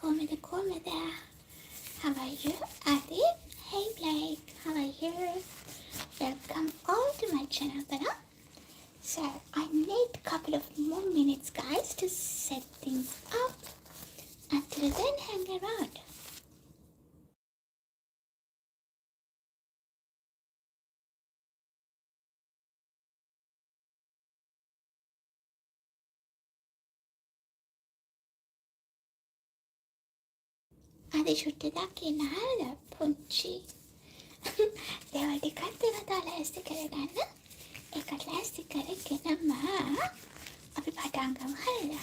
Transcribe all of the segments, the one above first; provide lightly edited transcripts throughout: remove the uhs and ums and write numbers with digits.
Komi there. How are you, Adi? Hey Blake, how are you? Welcome all to my channel, brother. So I need a couple of more minutes, guys, to set things up. Until then, hang around. Adi chuttada kinara punchi. දේවල් ටිකක් දෙනවා ලෑස්ති කරගන්න. ඒකට ලෑස්ති කරගෙනම අපි පටන් ගමු හරිද?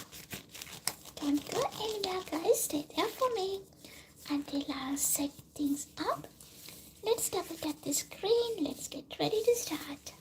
Don't go anywhere, guys. Stay there for me until I set things up. Let's double tap the screen. Let's get ready to start.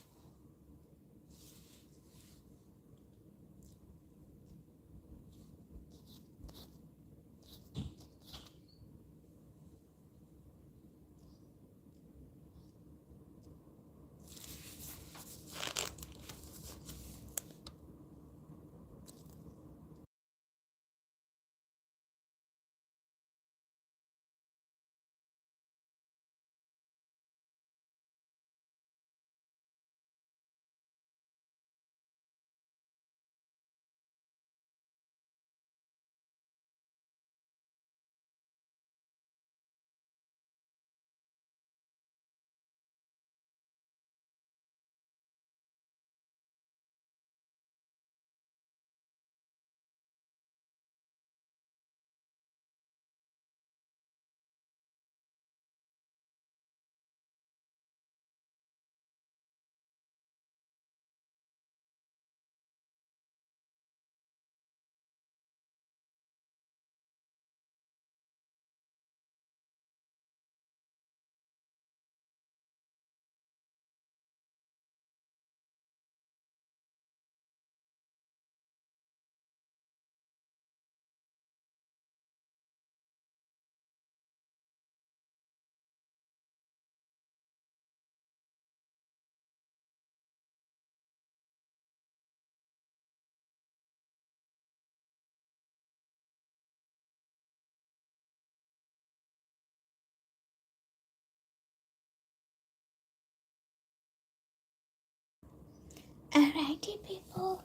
Alrighty, people.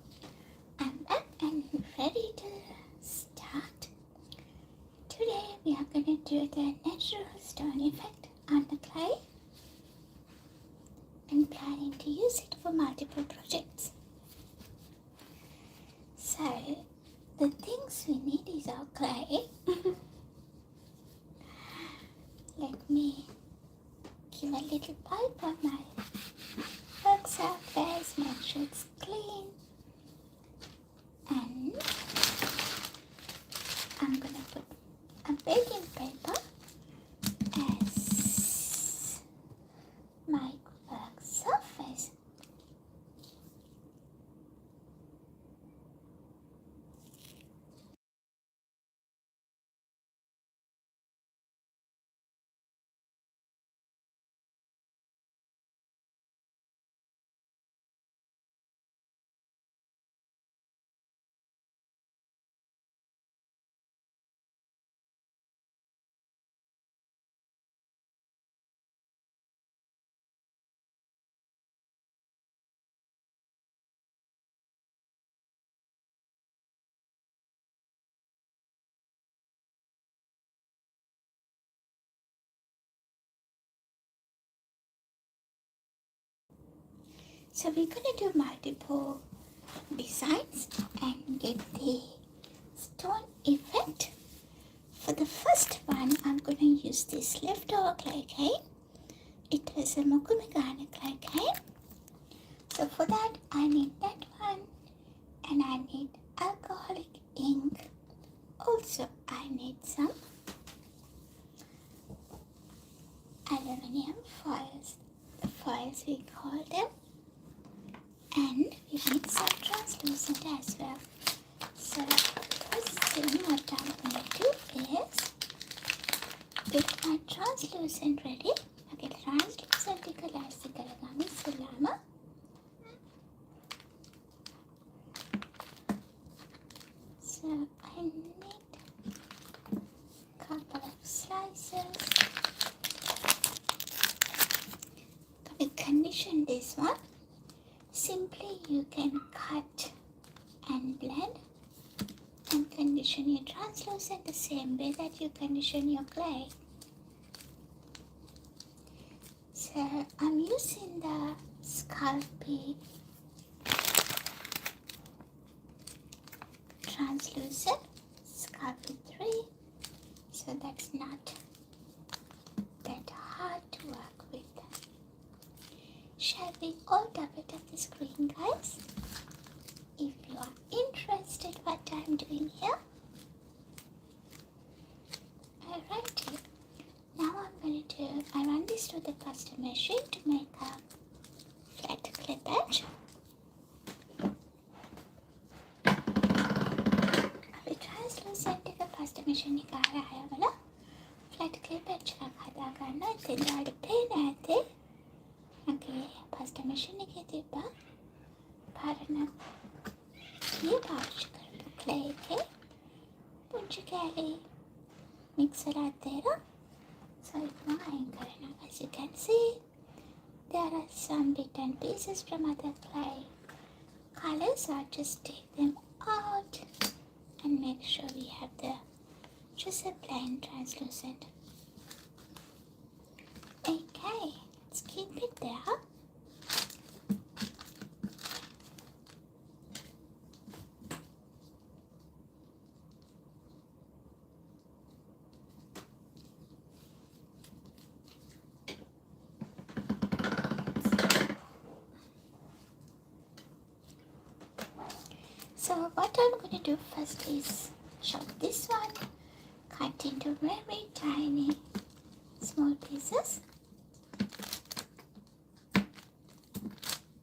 I'm back and ready to start. Today we are going to do the natural stone effect on the clay and planning to use it for multiple projects. So the things we need is our clay. Let me give a little pipe on my work surface, make sure it's clean, and I'm gonna put a baking paper as my work surface. So we're gonna do multiple designs and get the stone effect. For the first one, I'm gonna use this leftover clay cane. It was a Mokumigana clay cane. So for that, I need that one, and I need alcoholic ink. Also, I need some aluminium foils, the foils we call them, and we need some translucent as well. So first thing what I'm going to do is get my translucent ready. Okay, translucent elastic karagami sulama. So I need pieces. Gonna condition this one. Simply you can cut and blend and condition your translucent the same way that you condition your clay. So I'm using the Sculpey translucent Sculpey 3, so that's not that hard to work with. Shall we all double tap the screen, guys? If you are interested what I'm doing here. Alrighty. Now I'm going to do, I run this through the custom machine to make a flat clip edge. අපි translucent එක custom machine එක හරහා යවලා flat clip edge එකක් හදා ගන්නවා. ඉතින් ඔයාලට පේන ඇති මගේ custom machine එකේ තිබ්බා පරණ මේ පාවිච්චි කරපු clay එකේ පුංචි කෑලි mixer එකක් දෙනවා. So as you can see, there are some bits and pieces from other clay colors. So just take them out and make sure we have just a plain translucent. Okay, let's keep it there. So what I'm going to do first is chop this one, cut into very tiny small pieces.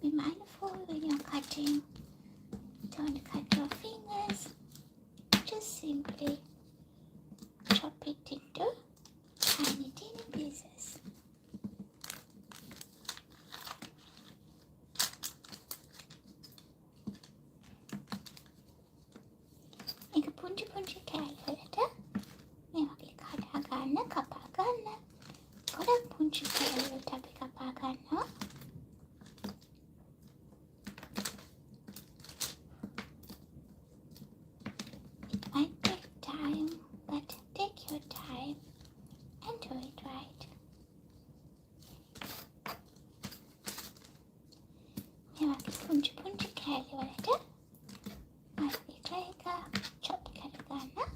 Be mindful when you're cutting, don't cut your fingers, just simply chop it into tiny pieces. එක පුංචි කෑලි වලට මේ වගේ කඩා ගන්න, කපා ගන්න. ගොඩක් පුංචි කෑලි වලට අපි කපා ගන්නවා. It might take time, but take your time and do it right. මේ වගේ පුංචි කෑලි වලට මම ඒක chop කරගන්න.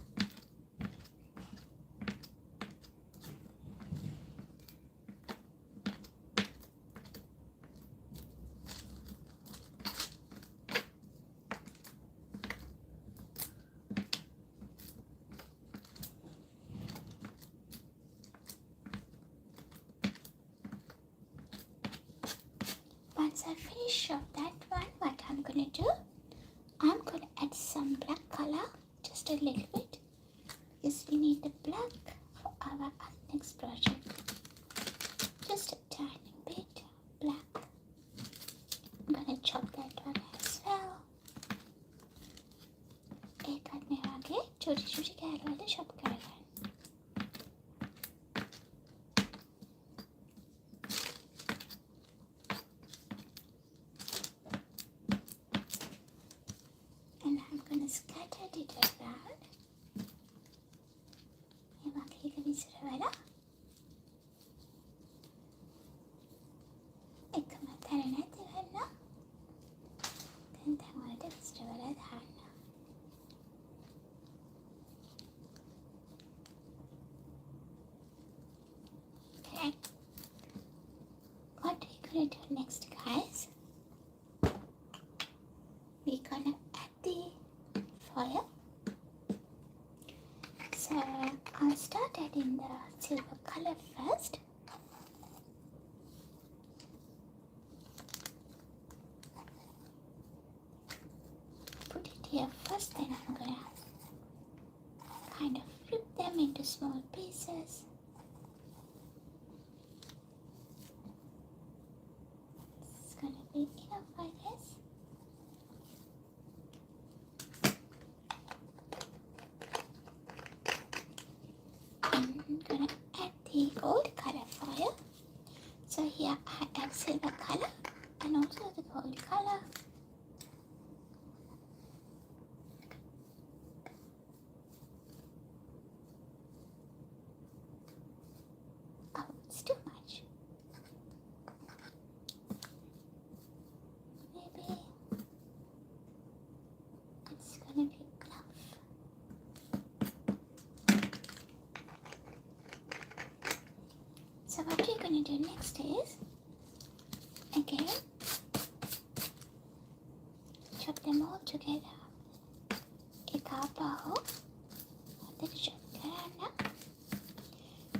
Once I finish off that one, what I'm going to do, I'm going to add some black color, just a little bit, because we need the black for our next project. Just a tiny bit black. I'm going to chop that one as well. ඒකත් මේ වගේ චුටි කෑලි වලට chop කරගන්න. And I'm going to scatter it around. මේ වගේ එක විසිරවලා එකම තැන නැති වෙන්න තැන් වලට විසිරවලා දාන්න. Okay. What we're going to do next, guys, we're going to add the foil. So I'll start adding the silver color first. Put it here first, then I'm going to kind of flip them into small pieces. It's going to be enough, I guess. And I'm going to going to do next is, again, chop them all together.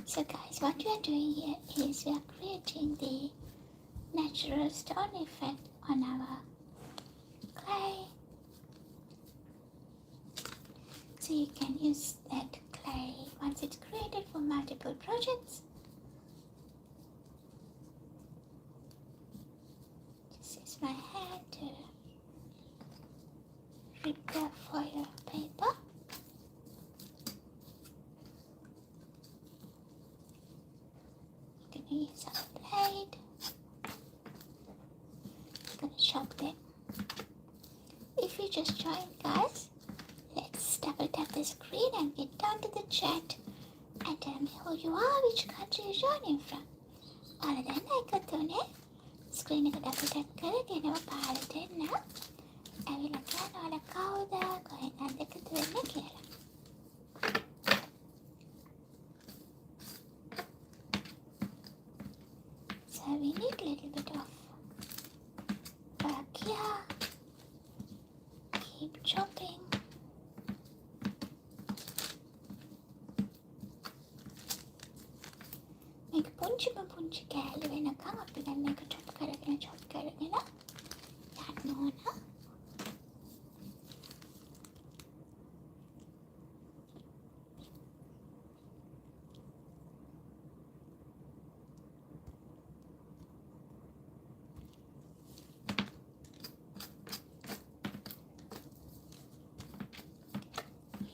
So guys, what we are doing here is we are creating the natural stone effect on our clay. So you can use that clay once it's created for multiple projects. Just use my hand to rip the foil paper. I'm going to use our blade. I'm going to chop them. If you just joined, guys, let's double tap the screen and get down to the chat and tell me who you are, which country you're joining from. Other than that, screen එක double tap කරගෙන පාරට එන්න. ඇවිල්ලා කියන්න ඔයාලා කවුද, කොහෙන්ද එකතු වෙන්නේ කියලා. So we need a little bit of work here. Keep chopping. මේක පුංචි කෑලි වෙනකම් අපි දැන් මේක chop කරගෙන යන්න ඕන.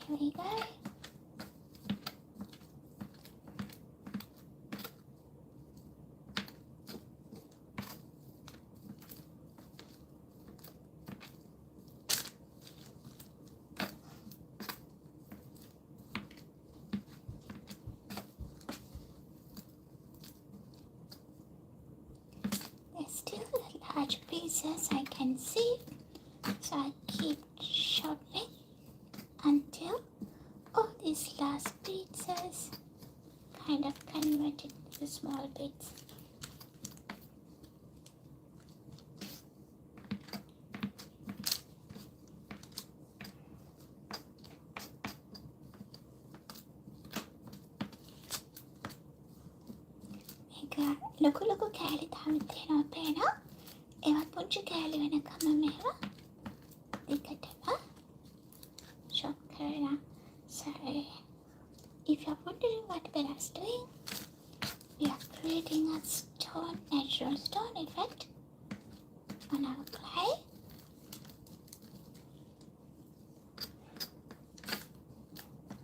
Here we go. There's still large pieces I can see, so I keep chopping until all these last pieces kind of converted into small bits. ලොකු කෑලි තාම තියෙනවා පේනවා. ඒවත් පුංචි කෑලි වෙනකම් මේවා දිගටම chop කරලා. So if you're wondering what Bella's doing, we are creating a natural stone effect on our clay.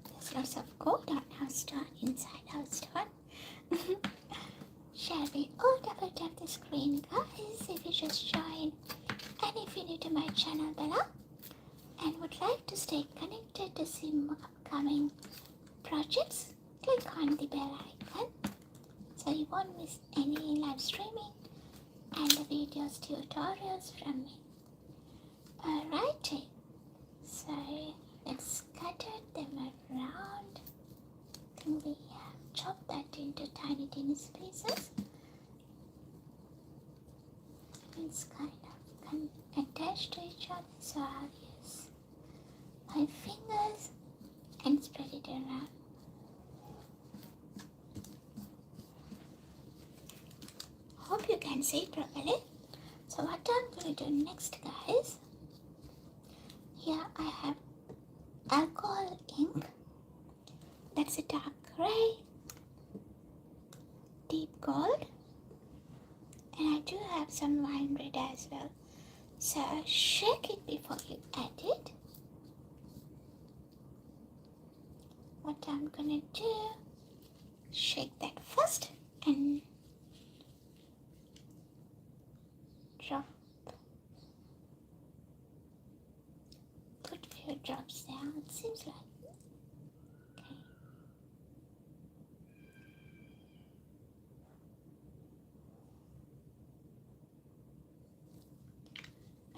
There's lots of gold on our stone, inside our stone. Shall we all double tap the screen, guys, if you just joined, and if you're new to my channel, Bella, and would like to stay connected to see more upcoming projects, click on the bell icon so you won't miss any live streaming and the videos, tutorials from me. Alrighty, so let's scatter them around. I think we chop that into tiny pieces. It's kind of attached to each other, so I'll use my fingers and spread it around. Hope you can see it properly. So what I'm going to do next, guys, here I have alcohol ink. That's a dark gray, deep gold, and I do have some wine red as well. So shake it before you add it. What I'm gonna do, shake that first and drop, put a few drops down, it seems like.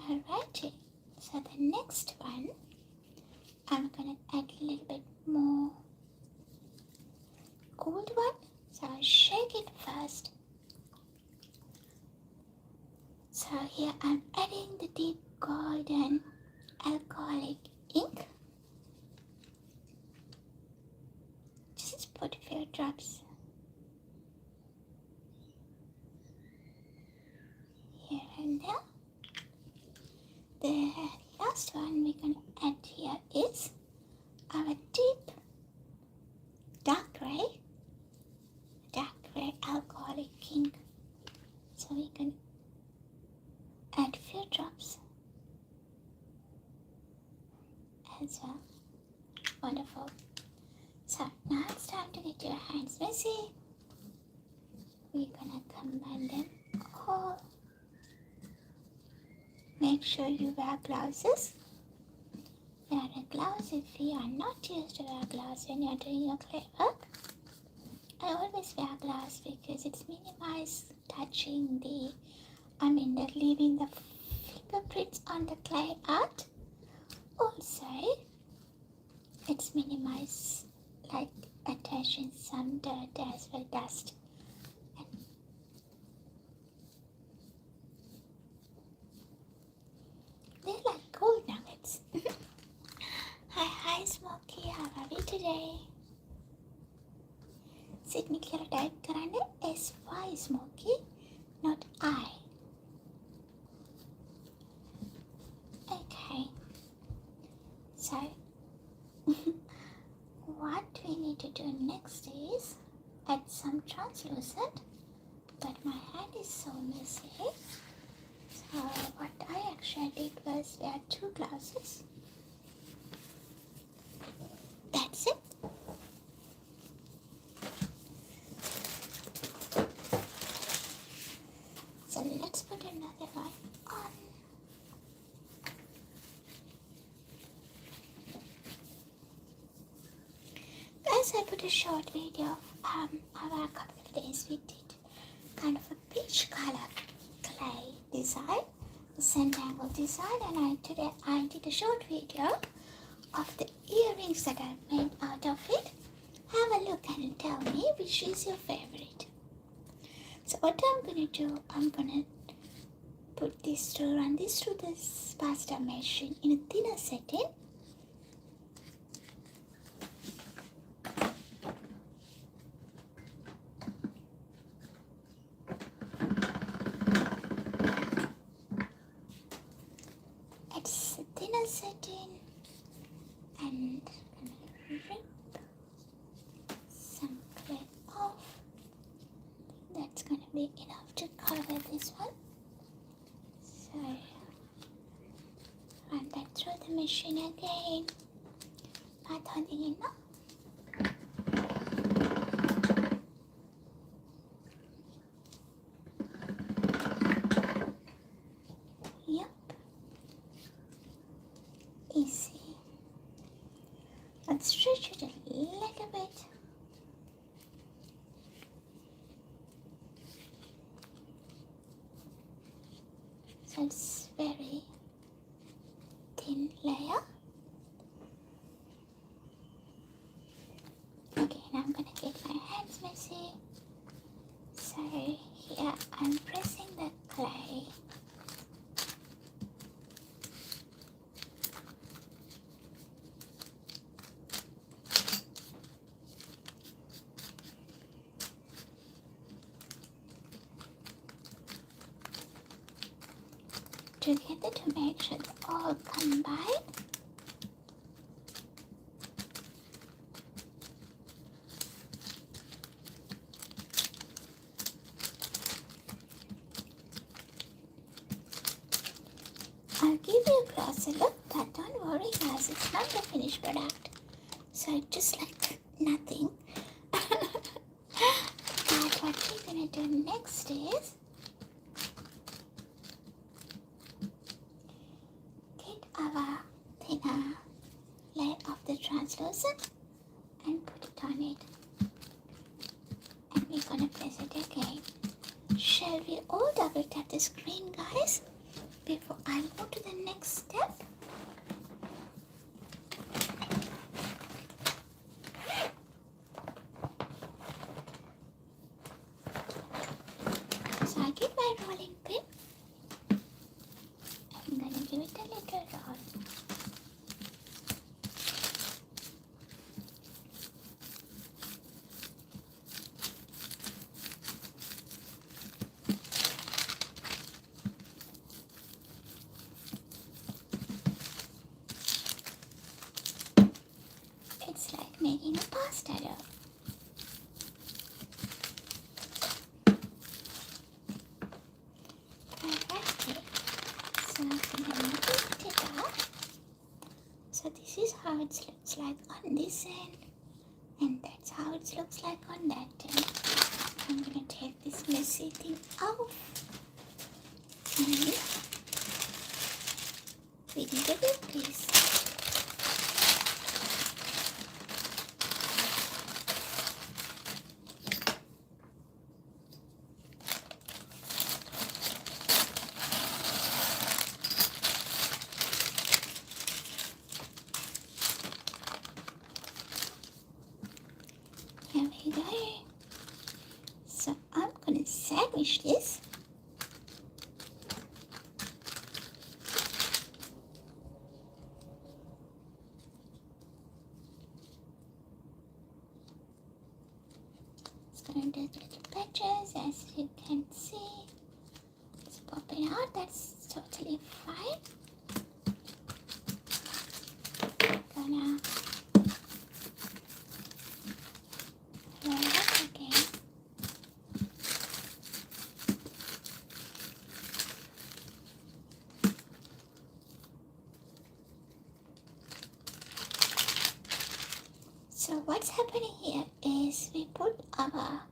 Alrighty, so the next one, I'm gonna add a little bit more gold one. So I'll shake it first So here I'm adding the deep golden alcoholic ink. Just put a few drops here and there. The last one we're going to add here is our deep dark gray alcoholic ink. So we can add few drops as well. Wonderful. So now it's time to get your hands messy. We're gonna combine them all. Make sure you wear gloves. Wear a gloves if you are not used to wear gloves when you're doing your clay work. I always wear gloves because it's minimized touching leaving the fingerprints on the clay art. Also, it's minimized like attaching some dirt as well, dust. They're like gold nuggets. Hi Smokey, how are we today? Sidney කියලා type කරන්න SY Smokey, not I. Okay. So what we need to do next is add some translucent, but my hand is so messy. So what I actually did was wear two glasses. That's it. So let's put another one on. Guys, I put a short video of a couple of days we did kind of a peach color clay design, the centangle design, and today I did a short video of the earrings that I made out of it. Have a look and tell me which is your favorite. So what I'm going to do, I'm going to run this through this pasta machine in a thinner setting. It's a thinner setting, and I'm going to rip some clay off. That's going to be enough to cover this one. So run that through the machine again. Not holding enough. Yep. Easy. Let's stretch it a little bit. So it's very thin layer. Again, I'm gonna get my hands messy. So here I'm pressing the clay. Together to make sure they all combine. I'll give you a closer look, but don't worry guys, it's not the finished product. So it's just like nothing. But what we're gonna do next is our thinner layer of the translucent and put it on it, and we're gonna press it again. Shall we all double tap the screen, guys, before I go to the next step? So I get my rolling pin making a pasta dough. Alright, so I'm gonna lift it up. So this is how it looks like on this end, and that's how it looks like on that end. I'm gonna take this messy thing off and we need a good piece. Here we go. So I'm gonna sandwich this. It's gonna do little patches, as you can see. It's popping out. That's totally fine. Gonna roll it again. So what's happening here is we put our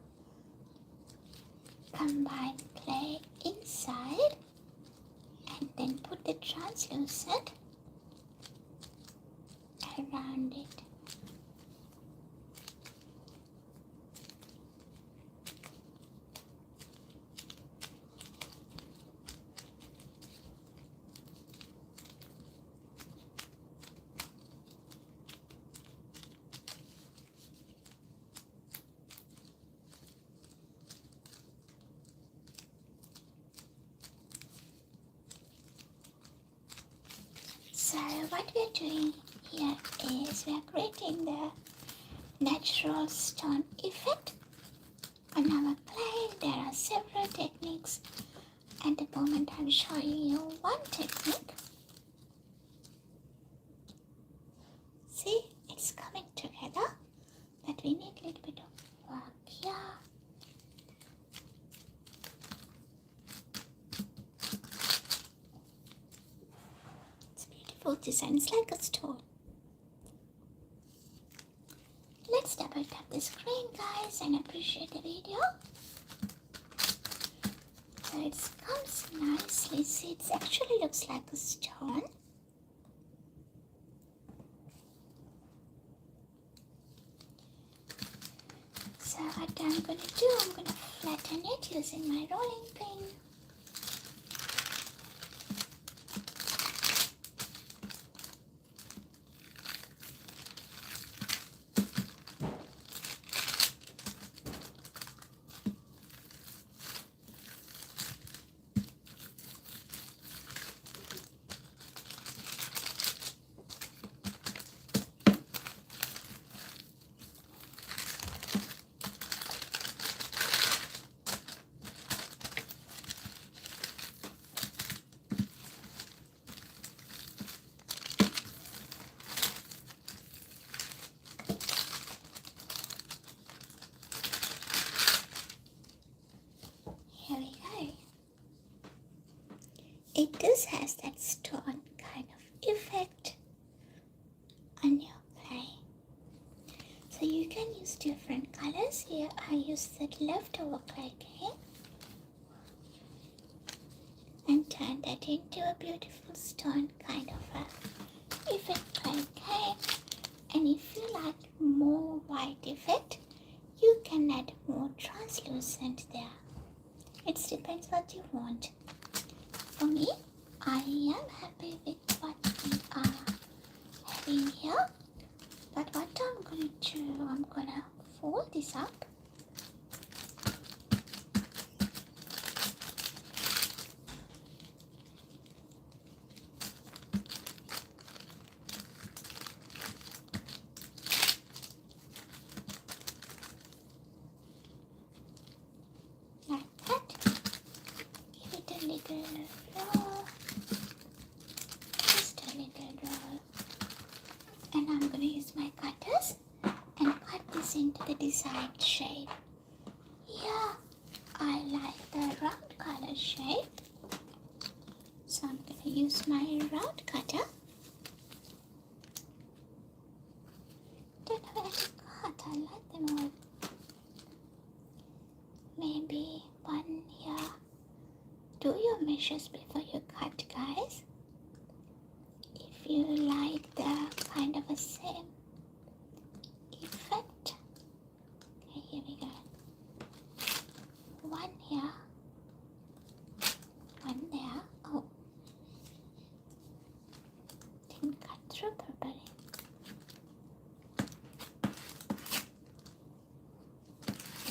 combined clay inside and then put the translucent around it. So what we're doing here is we're creating the natural stone effect on our clay. There are several techniques. At the moment I'm showing you one technique. See, it's coming together, but we need a little bit of work here. Beautiful designs like a stone. Let's double tap the screen, guys, and appreciate the video. So it comes nicely. See, it actually looks like a stone. So what I'm going to do, I'm going to flatten it using my rolling pin. Here we go. It does has that stone kind of effect on your clay. So you can use different colors. Here I use that leftover clay cake and turn that into a beautiful stone kind of a effect clay cake. And if you like more white effect, you can add more translucent there. It depends what you want. For me, I am happy with what we are having here. But what I'm going to do, I'm going to fold this up. And I'm going to use my cutters into the desired shape. Here I like the round color shape, so I'm going to use my round cutter. Don't know where to cut, I like them all. Maybe one here. Do your measures before you cut, guys. If you like the kind of a same effect. Okay, here we go. One here. One there. Oh. Didn't cut through properly.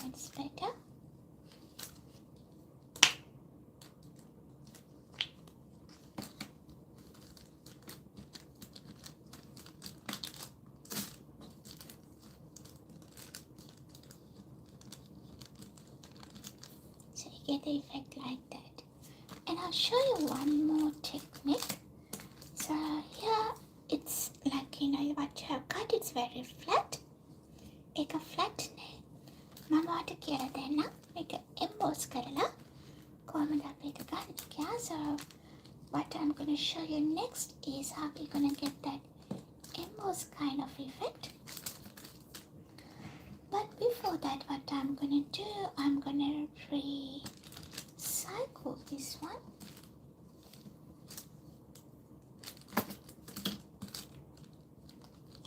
That's better. Get the effect like that. And I'll show you one more technique. So here it's like, you know, what you have cut, it's very flat. Ek flat ne mamata kiyala denna meka emboss karala කොහොමද අපි ඒක ගන්න කියලා. So what I'm going to show you next is how we're going to get that emboss kind of effect. But before that, what I'm going to do, I'm going to recycle this one.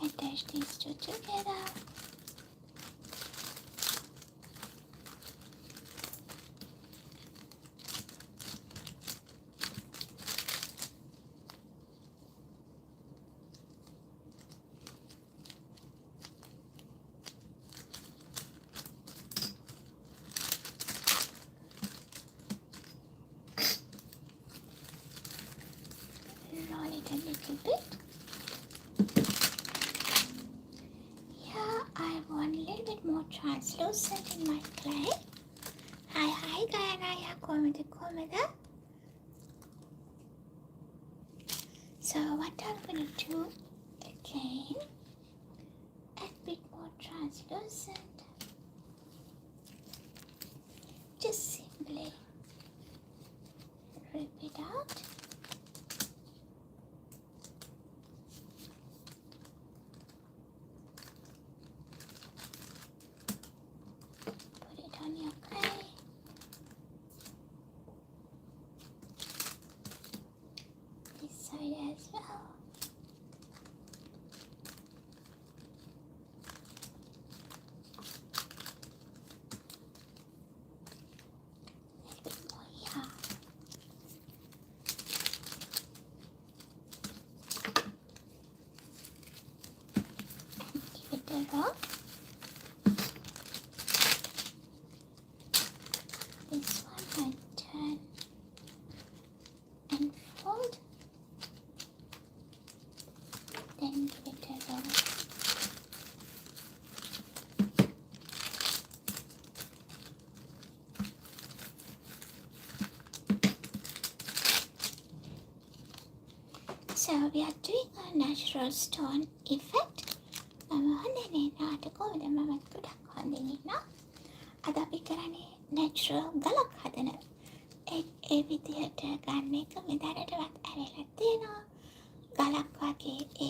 Attach these two together. Roll it a little bit. Here I want a little bit more translucent in my clay. Hi Gayana, komada. So what I'm going to do again, add a bit more translucent. Just simply rip it out. Put it on your clay. This side as well. This one I turn and fold, then give it a roll. So we are doing a natural stone effect. අද අපි කරන්නේ natural ගලක් හදන ඒ විදිහට ගන්න එක මෙතනටවත් ඇවිල්ලා තියෙනවා ගලක් වගේ ඒ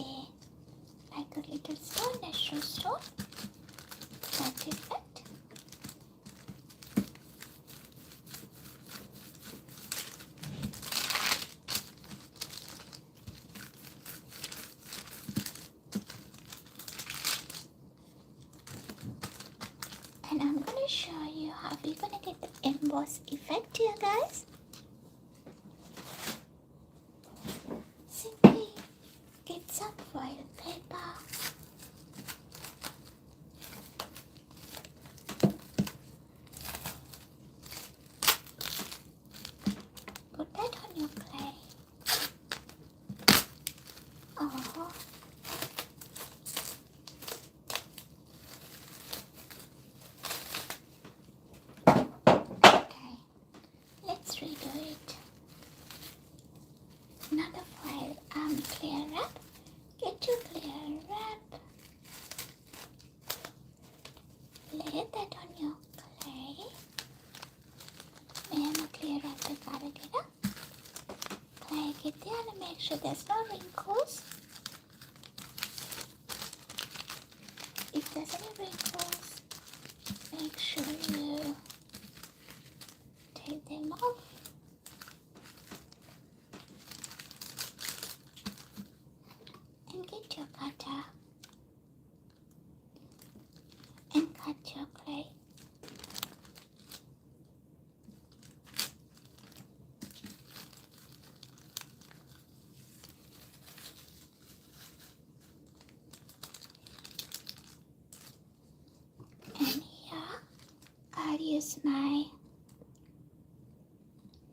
like a little stone, natural stone, that effect. And I'm going to show you how we're going to get the emboss effect here, guys. Simply get some foil paper. Put that on your clay. Oh. Redo it. Another foil clear wrap. Get your clear wrap. lay that on your clay. Now clear out the color gira. Clay get there and make sure there's no wrinkles. If there's any wrinkles, make sure you take them off. And get your cutter and cut your clay. And here I'll use my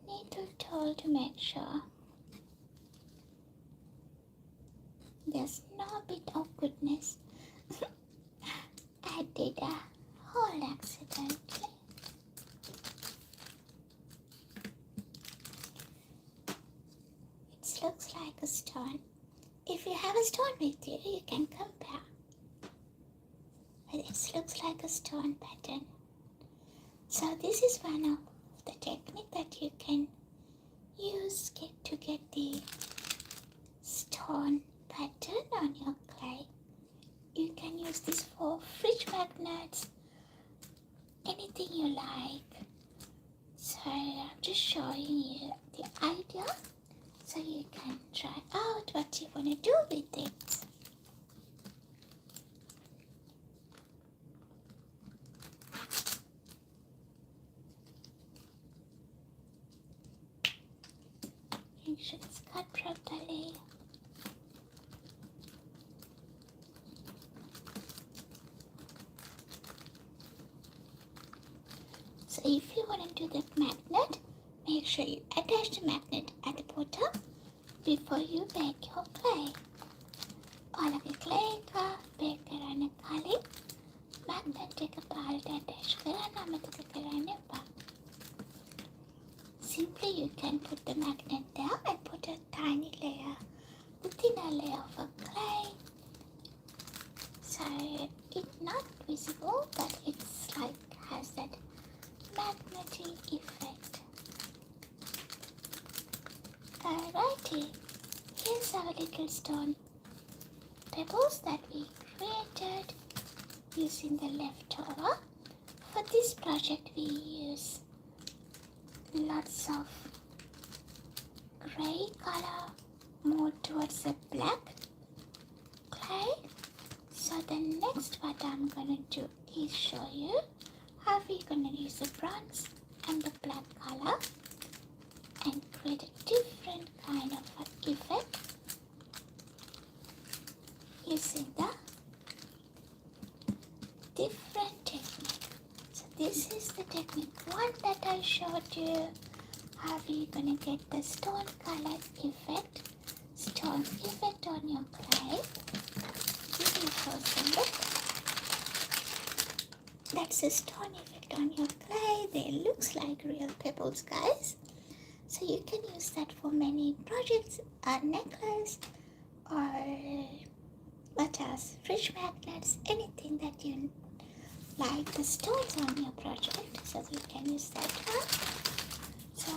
needle tool to make sure there's no bit of goodness. I did a hole accidentally. It looks like a stone. If you have a stone with you, you can compare. But it looks like a stone pattern. So this is one of the technique that you can use to get the stone pattern on your clay. You can use this for fridge magnets, anything you like. So I'm just showing you the idea so you can try out what you want to do with it. Make sure it's cut properly. So if you want to do the magnet, make sure you attach the magnet at the bottom before you bake your clay. ඔයාලගේ clay එක bake කරන්න කලින් magnet එක පාරට attach කරන්න අමතක කරන්න එපා. Simply you can put the magnet there and put a tiny layer, the thinner layer of a clay. So it's not visible, but it's like has that magnetic effect. Alrighty, here's our little stone pebbles that we created using the leftover. For this project we use lots of grey color, more towards the black clay. So the next what I'm gonna do is show you how we're gonna use the bronze and the black color and create a different kind of an effect using the different technique. So this is the technique one that I showed you, how we're gonna get the stone color effect, stone effect on your clay. Give you a closer look. That's a stone effect on your clay. They looks like real pebbles, guys. So you can use that for many projects, a necklace, or what else? Fridge magnets, anything that you like the stones on your project. So you can use that one. So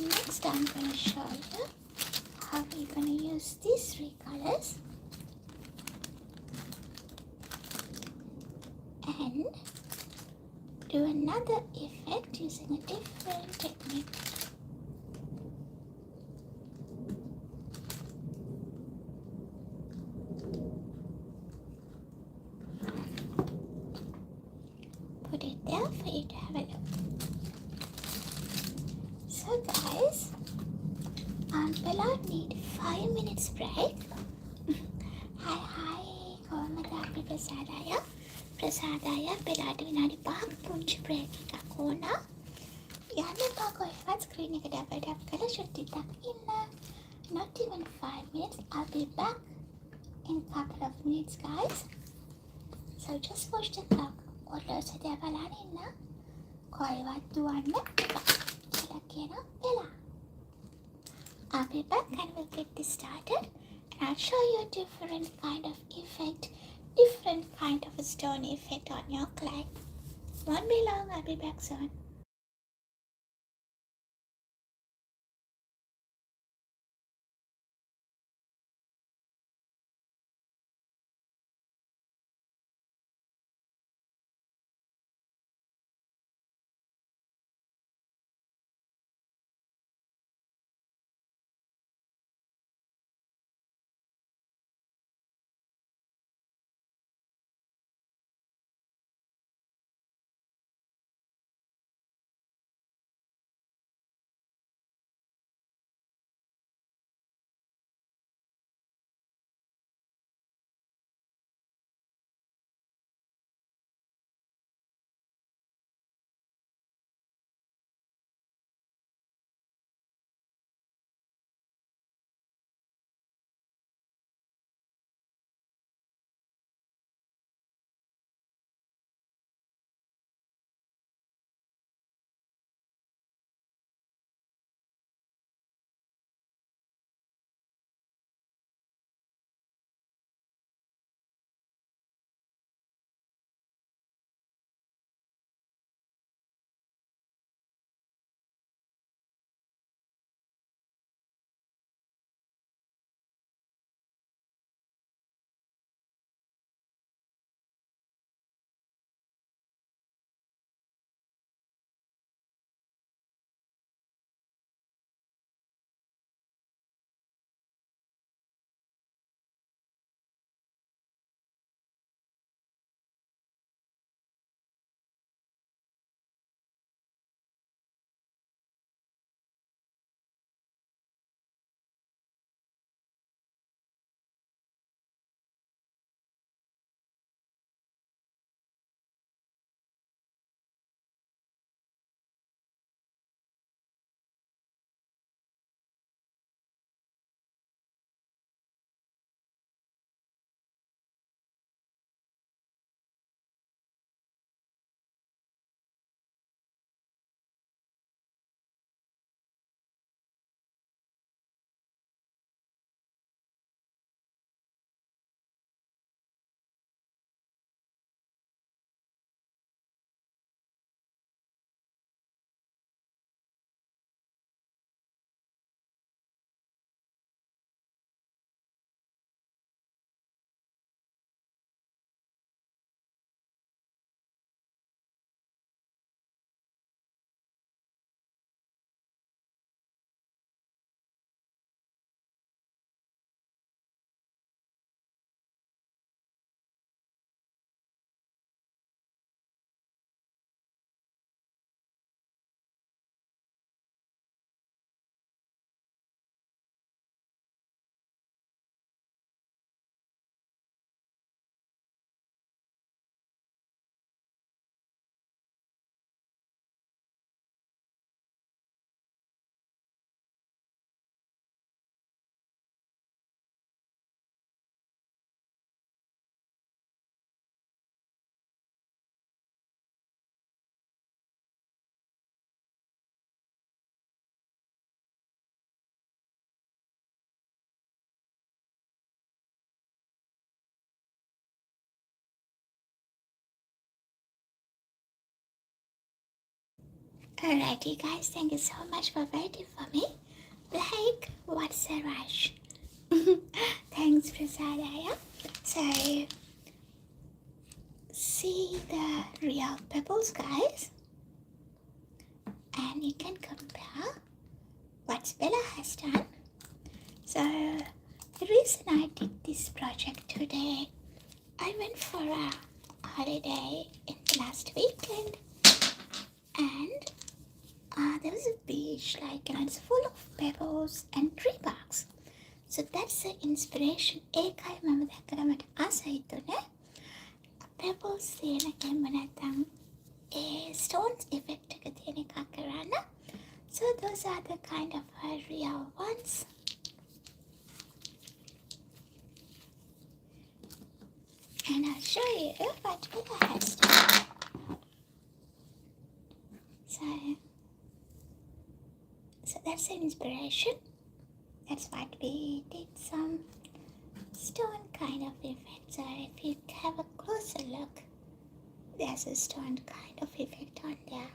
next I'm going to show you how we're going to use these three colors and do another effect using a different technique. Put it there for you to have a look. So guys, we'll need 5 minutes break. Hi, කොහොමද අපි ප්‍රසාදය පෙරාට විනාඩි 5ක් පුංචි break එකක් ඕන. යන්න එපා කොහෙවත් screen එක double tap කරලා ෂොට් එකක් ඉන්න. Not even 5 minutes. I'll be back in a couple of minutes, guys. So just watch the clock. ඔයාලා සතිය බලන්න ඉන්න. කොහෙවත් දුවන්න එපා. කියලා කියන වෙලාව. I'll be back and we'll get this started. And I'll show you a different kind of effect, different kind of a stone effect on your clay. Won't be long, I'll be back soon. Alrighty guys, thank you so much for waiting for me. Like, what's a rush? Thanks Prasadaya. So, see the real pebbles guys, and you can compare what Bella has done. So, the reason I did this project today, I went for a holiday in the last weekend, and there was a beach, it's full of pebbles and tree barks. So that's the inspiration. ඒකයි මම දැක්කම මට ආස හිතුනේ. Pebbles තියෙන එකෙන් නැත්නම් stones effect එක තියෙන එකක් කරන්න. So those are the kind of real ones. And I'll show you what Bella has done. So that's an inspiration. That's what we did, some stone kind of effect. So if you have a closer look, there's a stone kind of effect on there.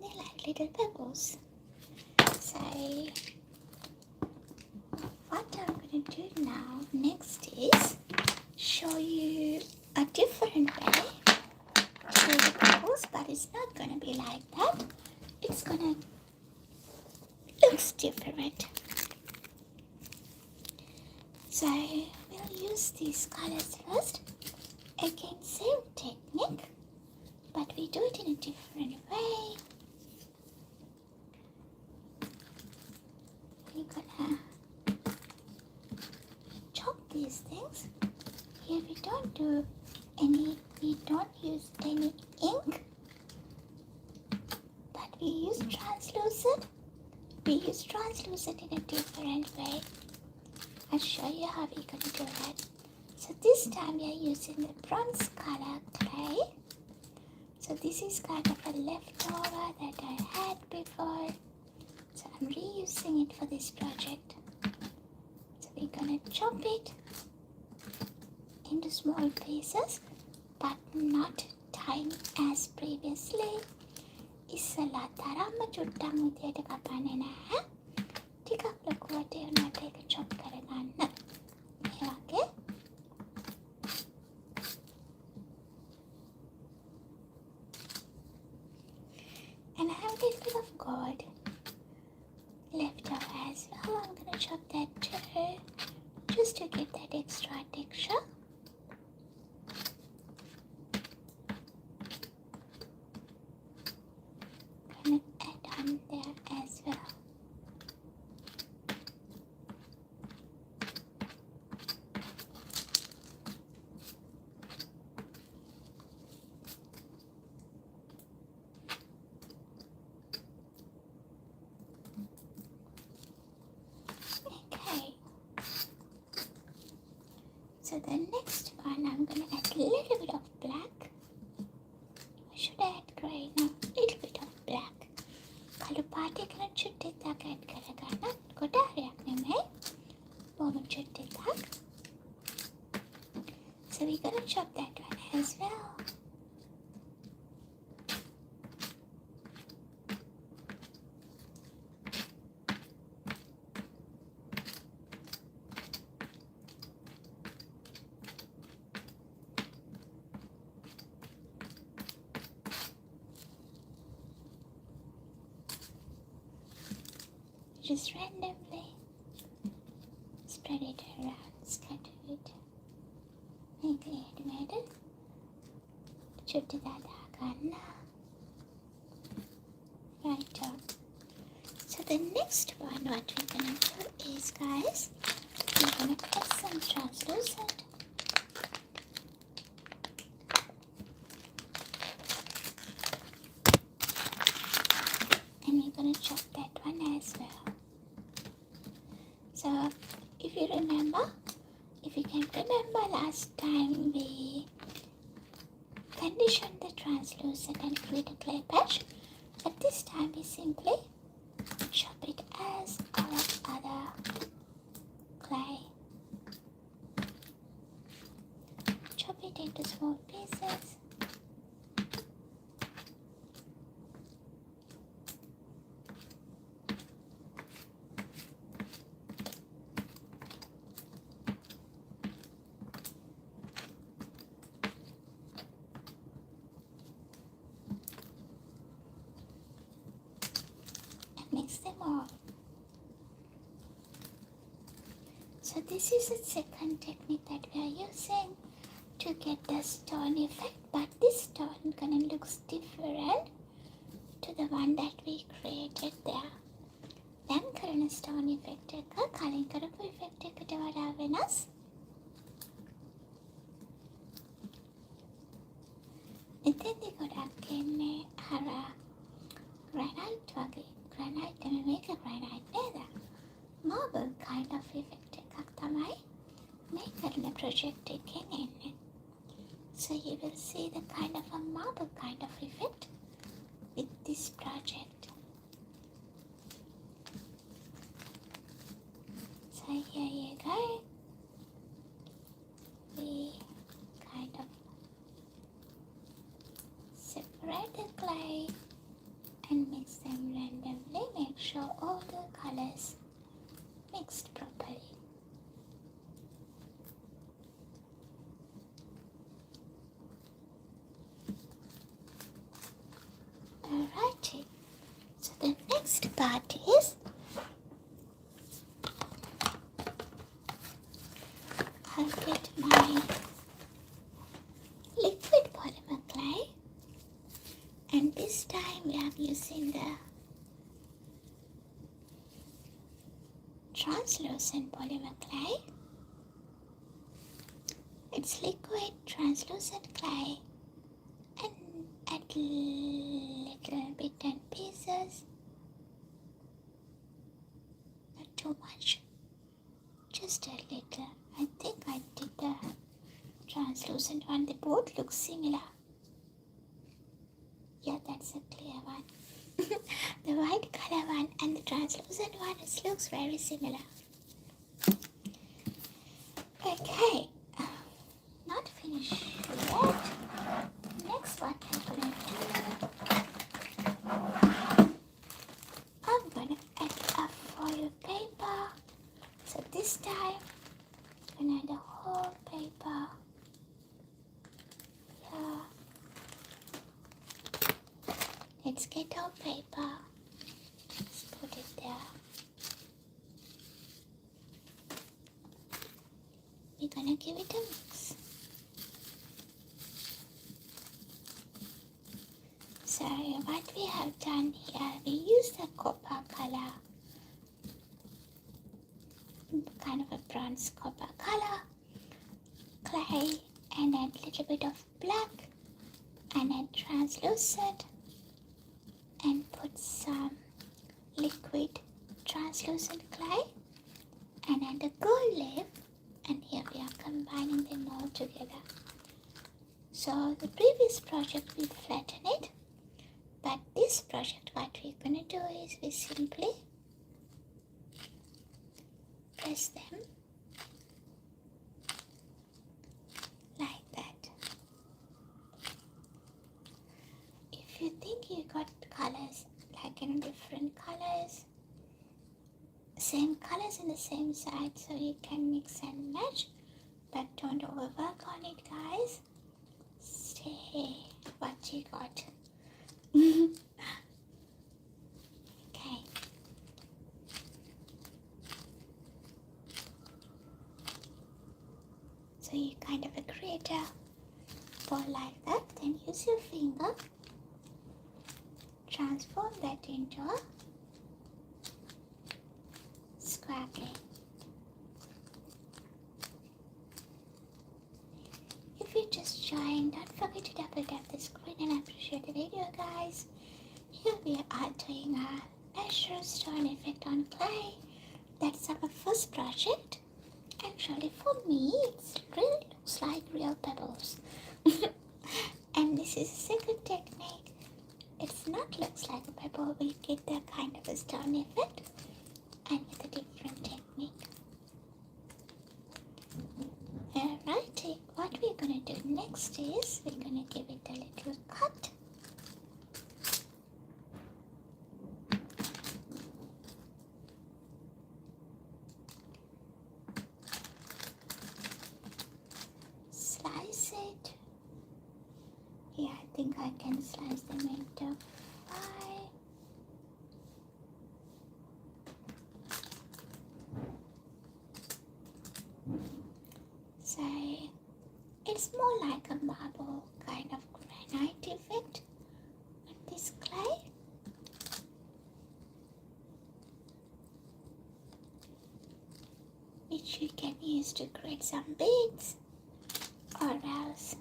They're like little pebbles. So what I'm going to do now next is show you a different way to do the pebbles, but it's not going to be like that. It's going to look different. So we'll use these colors first. Again, same technique, but we do it in a different way. We're gonna chop these things. Here we don't use any ink, but we use translucent. We use translucent in a different way. I'll show you how we're gonna do that. So this time we are using the bronze color clay. So this is kind of a leftover that I had before. So I'm reusing it for this project. So we're gonna chop it into small pieces, but not tiny as previously. ඉස්සලා තරම්ම චුට්ටක් විදියට කපන්නේ නැහැ. ටිකක් ලොකුවට උනට ඒක chop කරගන්න. මේ වගේ. And I have a little bit of gold left over as well. I'm going to chop that too, just to give that extra texture. I'm going to add on there as well. So the next one, I'm going to add a little bit of black. Or should I add grey? No, a little bit of black. කළු පාට එකන චුට්ටක් add කරගන්න. ගොඩාරියක් නෙමෙයි. බොහොම චුට්ටක්. So we're going to chop that one as well. Just randomly spread it around, scatter it. Make it made it. Chutti dadaganna. Right on. So the next one, what we're gonna do is, guys, we're gonna add some translucent. And we're gonna chop that one as well. So if you can remember last time we conditioned the translucent and create a clay patch, but this time we simply chop it as our other clay. Chop it into small pieces. Mix them all. So this is the second technique that we are using to get the stone effect, but this stone gonna looks different to the one that we created there. Then කරන stone effect එක කලින් කරපු effect එකට වඩා වෙනස්. එතෙන්දී ගොඩක් එන්නේ අර granite වගේ. Granite මේක granite නේද? Marble kind of effect එකක් තමයි මේ කරන project එකෙන් එන්නේ. So you will see the kind of a marble kind of effect with this project. So here you go. We kind of clay and mix them randomly. Make sure all the colors mixed properly. Alrighty, so the next part is I'll get my liquid polymer clay, and this time we are using the translucent polymer clay. It's liquid translucent clay and add little bit in pieces, not too much, just a little. I think I did the translucent one. They both look similar. Yeah, that's a clear one. The white color one and the translucent one, it looks very similar. Okay, not finished yet. Next, what I'm gonna do, I'm gonna add a foil paper. So this time, I'm gonna add the whole paper. Yeah. Let's get our paper. Let's put it there. We're gonna give it a mix. So what we have done here, we use the copper color, kind of a bronze copper color, clay, and add a little bit of black, and add translucent, and put some liquid translucent clay, and add a gold leaf, and here we are combining them all together. So the previous project we flatten it, but this project what we're gonna do is we simply press them like that. If you think you got colors like in different colors, same colors in the same side, so you can mix and match, but don't overwork on it, guys. Stay what you got. Okay. So you kind of create a ball like that, then use your finger, transform that into a square plane. If you just joined, don't forget to double tap the screen and appreciate the video, guys. Here we are doing a natural stone effect on clay. That's our first project. Actually, for me, it really looks like real pebbles. And this is a second technique. It's not looks like a pebble. We get that kind of a stone effect, and with a different technique. Alrighty, what we're gonna do next is we're gonna give it a little cut. Slice it. Yeah, I think I can slice them into 5. So it's more like a marble kind of granite effect on this clay. Which you can use to create some beads or else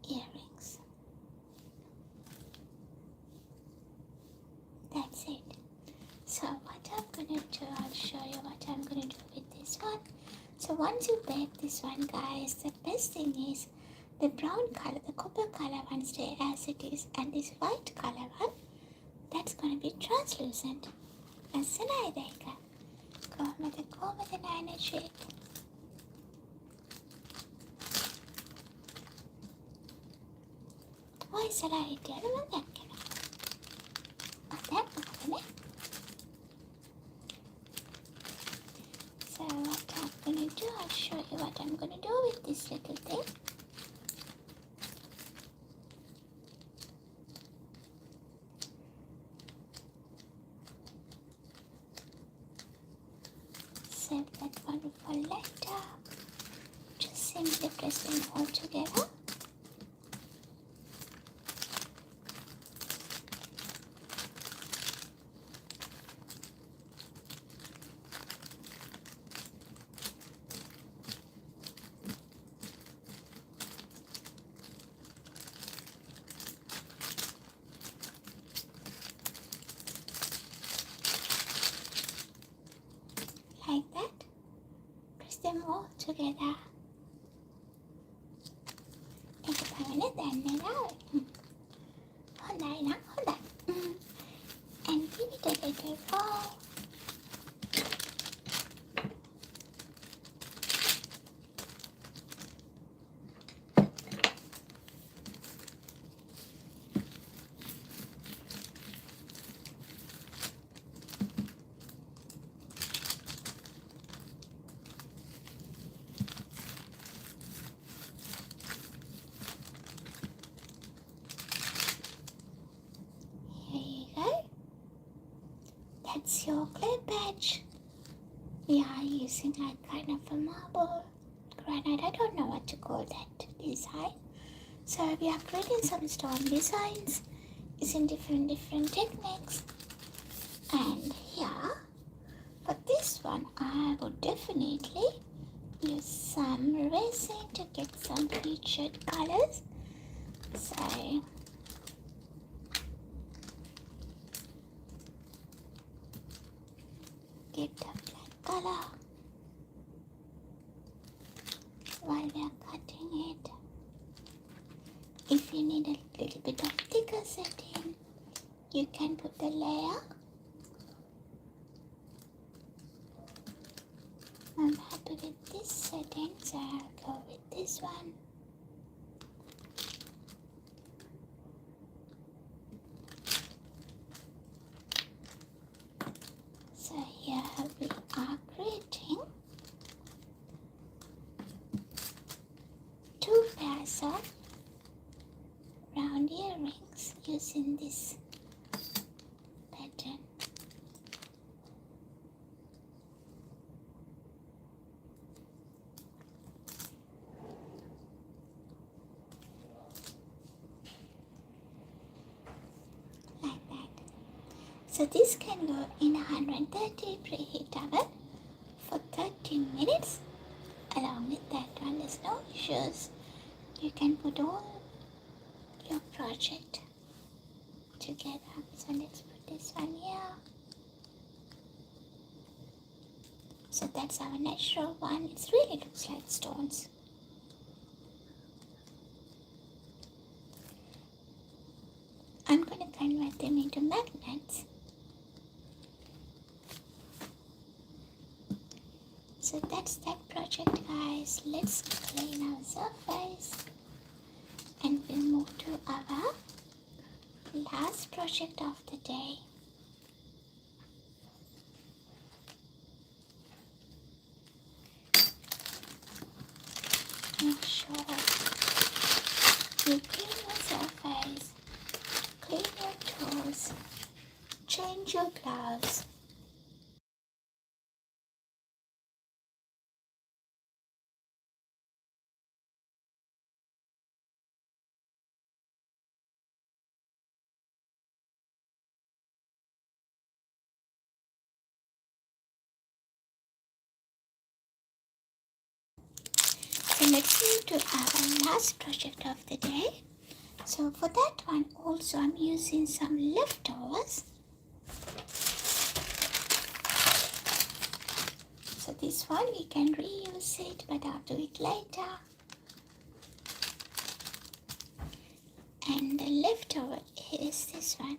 earrings. That's it. So what I'm gonna do, I'll show you what I'm gonna do with this one. So once you bake this one, guys, the best thing is the brown color, the copper color one stay as it is, and this white color one, that's gonna be translucent. Asanaideka. Komada nine shade. වයසලා හිටියට මම දැක්කෙනවා. දැන් මොකදනේ? So what I'm gonna do, I'll show you what I'm gonna do with this little thing. Save that wonderful letter. Just simply press them all together. Like that. Press them all together. ඒක තමයි දැන් නේද? හොඳයි නං හොඳයි. And give it a little roll. That's your clay patch. We are using like kind of a marble, granite, I don't know what to call that design. So we are creating some stone designs using different techniques. And here, for this one, I would definitely use some resin to get some featured colors. So get the black color while we are cutting it. If you need a little bit of thicker setting, you can put the layer. I'm happy with this setting, so I'll go with this one. So here we are creating two pairs of round earrings using this pattern. Like that. So this can go in 130 preheat oven for 30 minutes. Along with that one, there's no issues. You can put all your project together. So let's put this one here. So that's our natural one. It really looks like stones. I'm going to convert them into magnets. So that's that project, guys. Let's clean our surface and we'll move to our last project of the day. Make sure you clean your surface, clean your tools, change your gloves. So let's move to our last project of the day. So for that one also I'm using some leftovers. So this one we can reuse it, but I'll do it later. And the leftover is this one.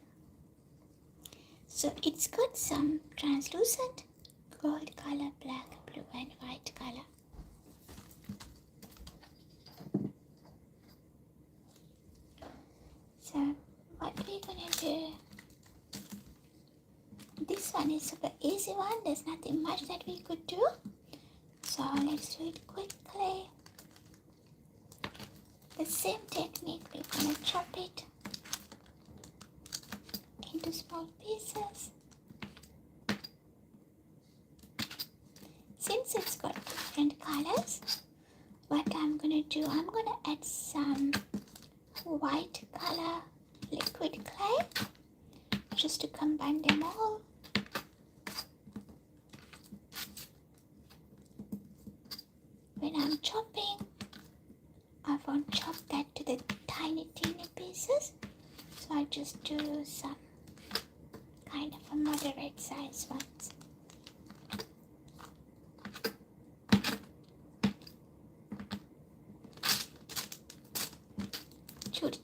So it's got some translucent gold color, black, blue and white color. easy one. There's nothing much that we could do. So let's do it quickly. The same technique, we're going to chop it into small pieces. Since it's got different colors, what I'm going to do, I'm going to add some white color liquid clay just to combine them all. When I'm chopping, I won't chop that to the tiny pieces, so I just do some kind of a moderate size ones.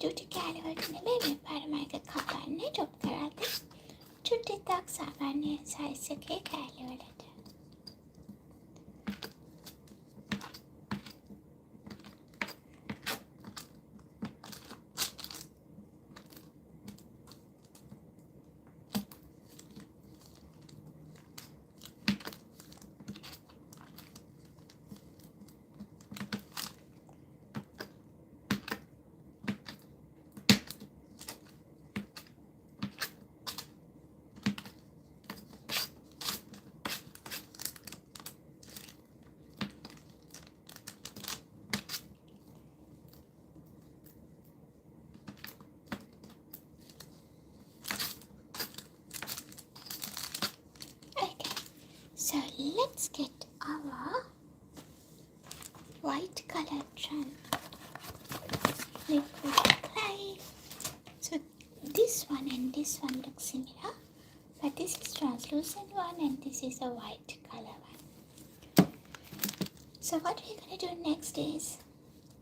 චුටි කෑලිවලට නෙමෙයි මේ පාරම එක කපන්නේ chop කරද්දී චුට්ටික් සාමාන්‍ය size එකේ කෑලිවලට. So let's get our white colored liquid clay. So this one and this one look similar, but this is translucent one and this is a white color one. So what we're going to do next is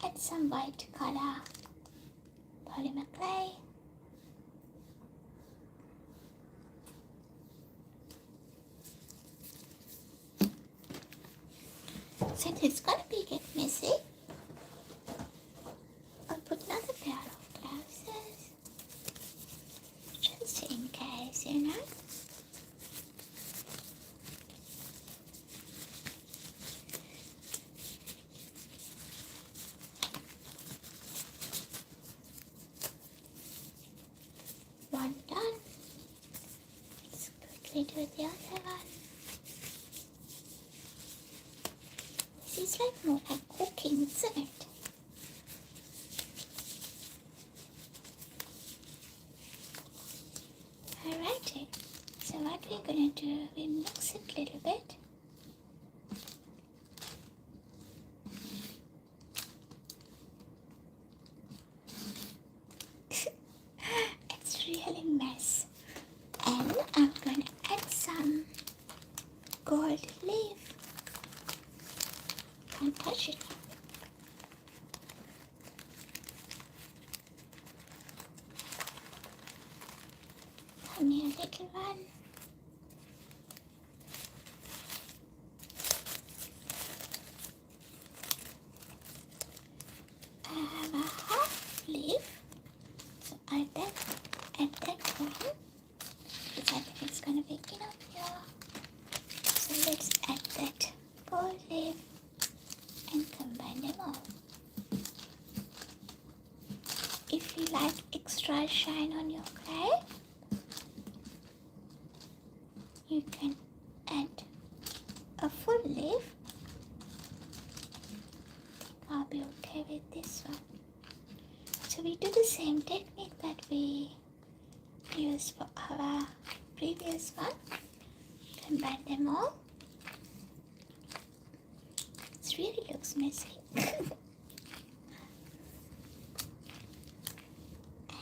add some white color polymer clay. Since it's gonna be get messy, I'll put another pair of gloves just in case, you know. One done. Let's quickly do the other one. It's like more like cooking, isn't it? Alrighty, so what we're gonna do, we mix it a little bit. It's really mess. And I'm gonna add some gold leaf. Can't touch it. Come here, little one. I have a half leaf, so add that one. Because I think it's gonna be enough here. So let's add that gold leaf and combine them all. If you like extra shine on your clay, you can add a full leaf. I think I'll be okay with this one. So we do the same technique that we used for our previous one. Combine them all. It really looks messy.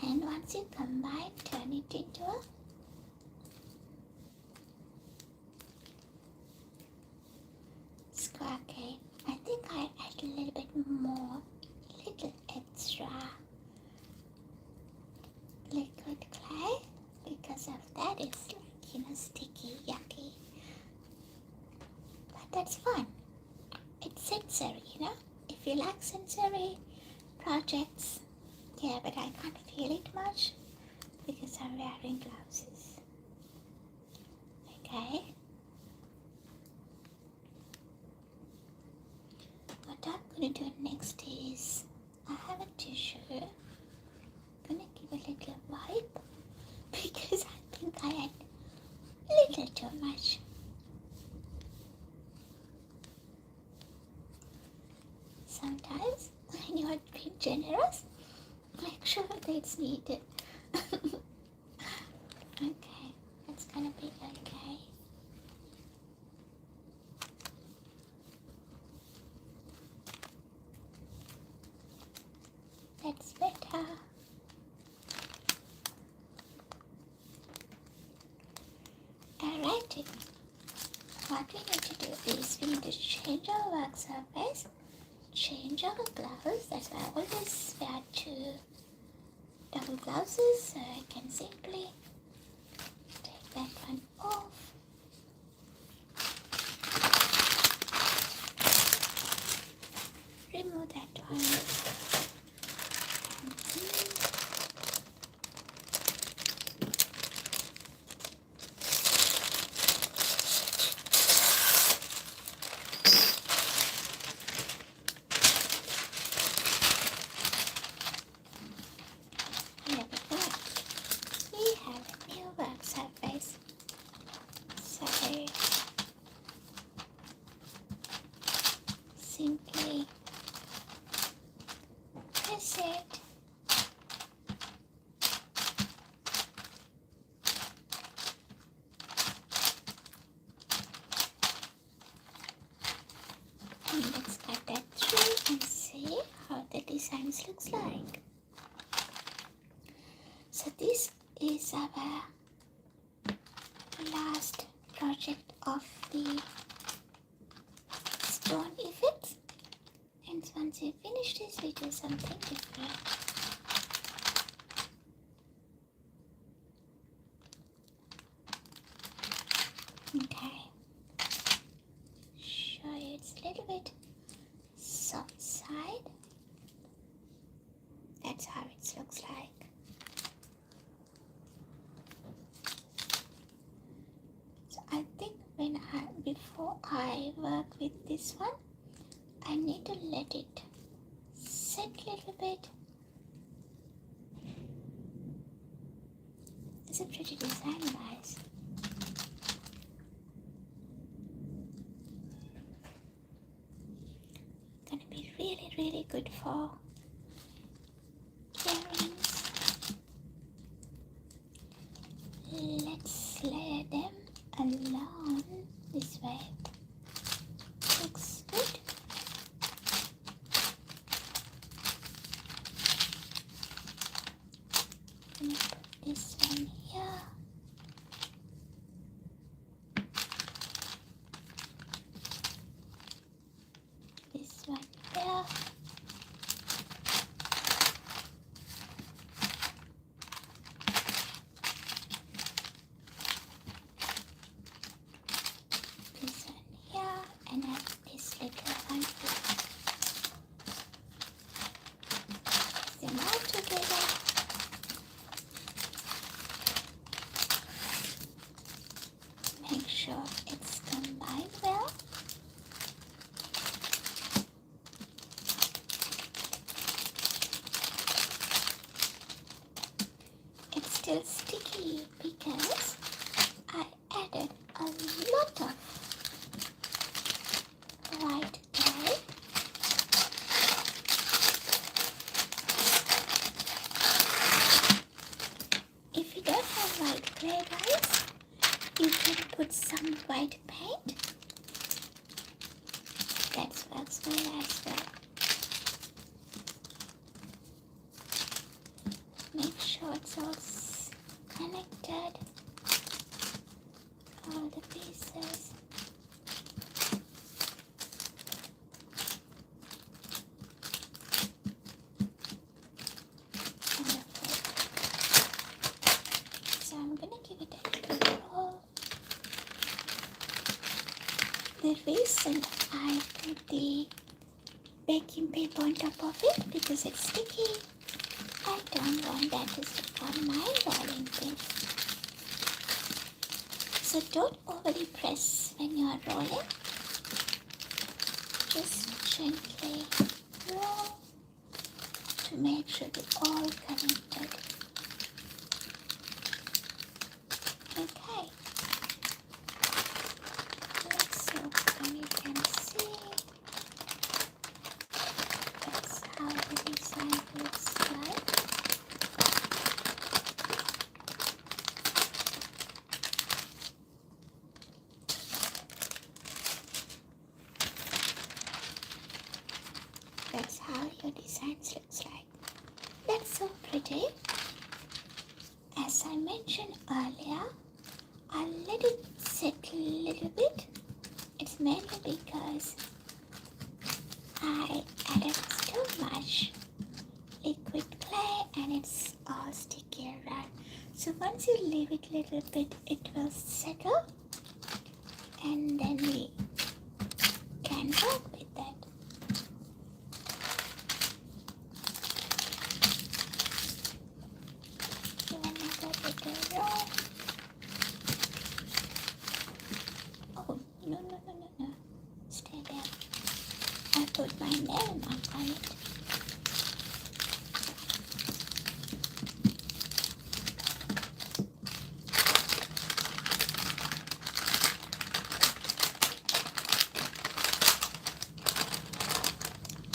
And once you combine, turn it into a square cake. I think I add a little bit more, little extra liquid clay because of that it's like, you know, sticky, yucky. But that's fun. It's sensory, you know. If you like sensory projects, yeah, but I can't feel it much because I'm wearing gloves. Okay, going to do next is, I haven't too sure. I'm going to give a little wipe because I think I had a little too much. Sometimes when you are being generous, make sure that it's needed. Okay, that's gonna be okay. That's better. Alright, what we need to do is we need to change our work surface, change our gloves. That's why I always wear two double blouses, so I can simply take that one off. Remove that one. Here we go. We have a new work surface. So simply press it. And let's cut that through and see how the designs looks like. So this is our last project of the stone effects, and once we finish this we do something different. Okay, show you it's a little bit soft side. That's how it looks like. So I think before I work with this one, I need to let it set a little bit. It's a pretty design, guys. Gonna be really, really good for earrings. Let's lay them along this way. Looks good. I'm gonna put this one here. This one here. This one here, and then this little one here. Place them all together. Make sure it's combined well. It's still sticky because I added a lot of white clay. If you don't have white clay, guys, you can put some white paint. That works well as well. Make sure it's all connected, all the pieces. Wonderful. So I'm gonna give it a little roll. The reason I put the baking paper on top of it because it's sticky. I don't want that to stick on my rolling pin. So don't overly press when you are rolling. just gently roll to make sure they're all connected. Okay, let's open. You can see that's how the design looks like. That's how your designs looks like. That's so pretty. As I mentioned earlier, I'll let it settle a little bit. It's mainly because I added too much liquid clay and it's all sticky around. So once you leave it a little bit, it will settle and then we can work with that. Give another little roll. Oh, no. Stay there. I put my nail mark on it.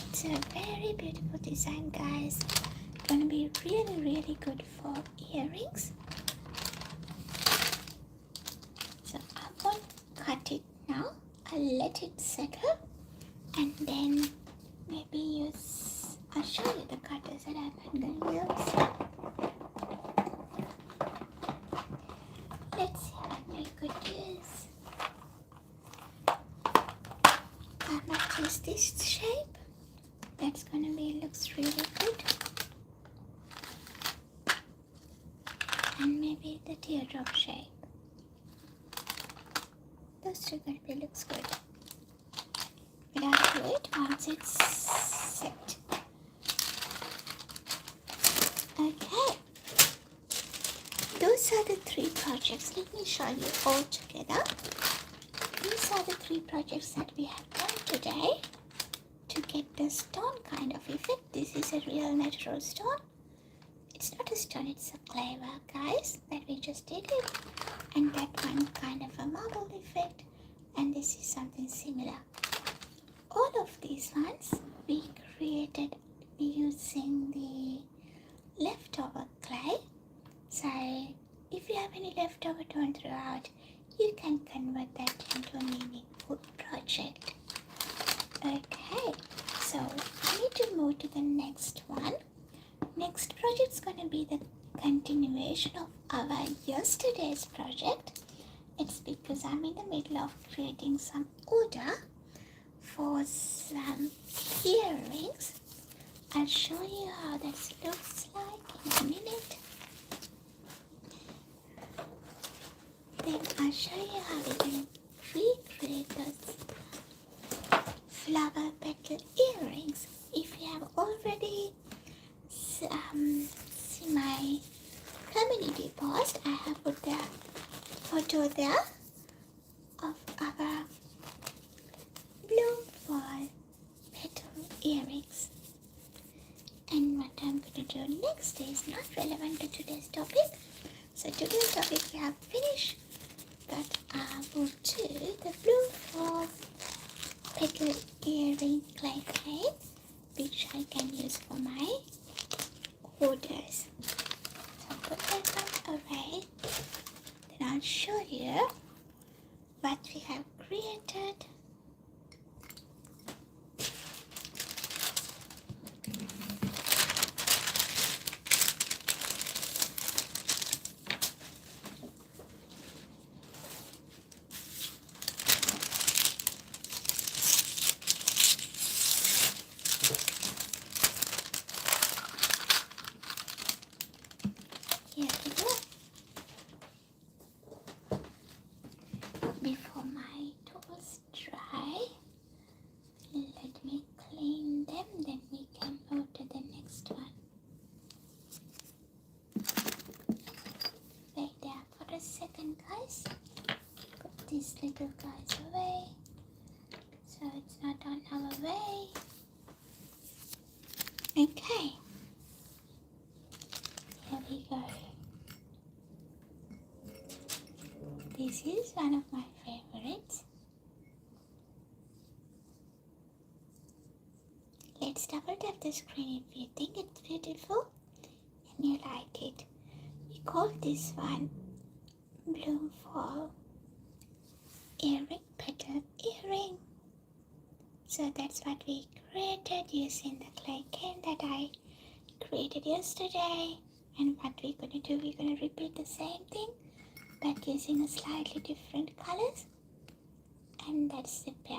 It's a very beautiful design, guys. It's gonna be really good for earrings. So I won't cut it now. I'll let it settle and then maybe use, I'll show you the cutters that I'm gonna use. Let's see what we could use. I might use this shape. That's gonna be, looks really good. And maybe the teardrop shape. Those two gonna be, looks good. But I'll do it once it's set. Okay. Those are the three projects. Let me show you all together. These are the three projects that we have done today to get the stone kind of effect. This is a real natural stone. It's not a stone, it's a clay work, guys, that we just did it. And that one kind of a marble effect. And this is something similar. All of these ones we created using the leftover clay. So if you have any leftover, don't throw out. You can convert that into a meaningful project. Okay, so I need to move to the next one. Next project is going to be the continuation of our yesterday's project. It's because I'm in the middle of creating some order for some earrings. I'll show you how that looks like in a minute. Then I'll show you how we can recreate those flower petal earrings. If you have already seen my community post, I have put the photo there of our blue fall petal earrings. And what I'm going to do next is not relevant to today's topic. So today's topic we have finished, but I will do the blue fall petal earring clay clay, which I can use for my orders. So put that one away. Then I'll show you what we have created. Here we go. Before my tools dry. Okay, here we go. This is one of my favorites. Let's double tap the screen if you think it's beautiful and you like it. We call this one Bloom Fall Earring Petal Earring. So that's what we created using the clay can that I created yesterday. And what we're going to do, we're going to repeat the same thing but using a slightly different colors. And that's the pair.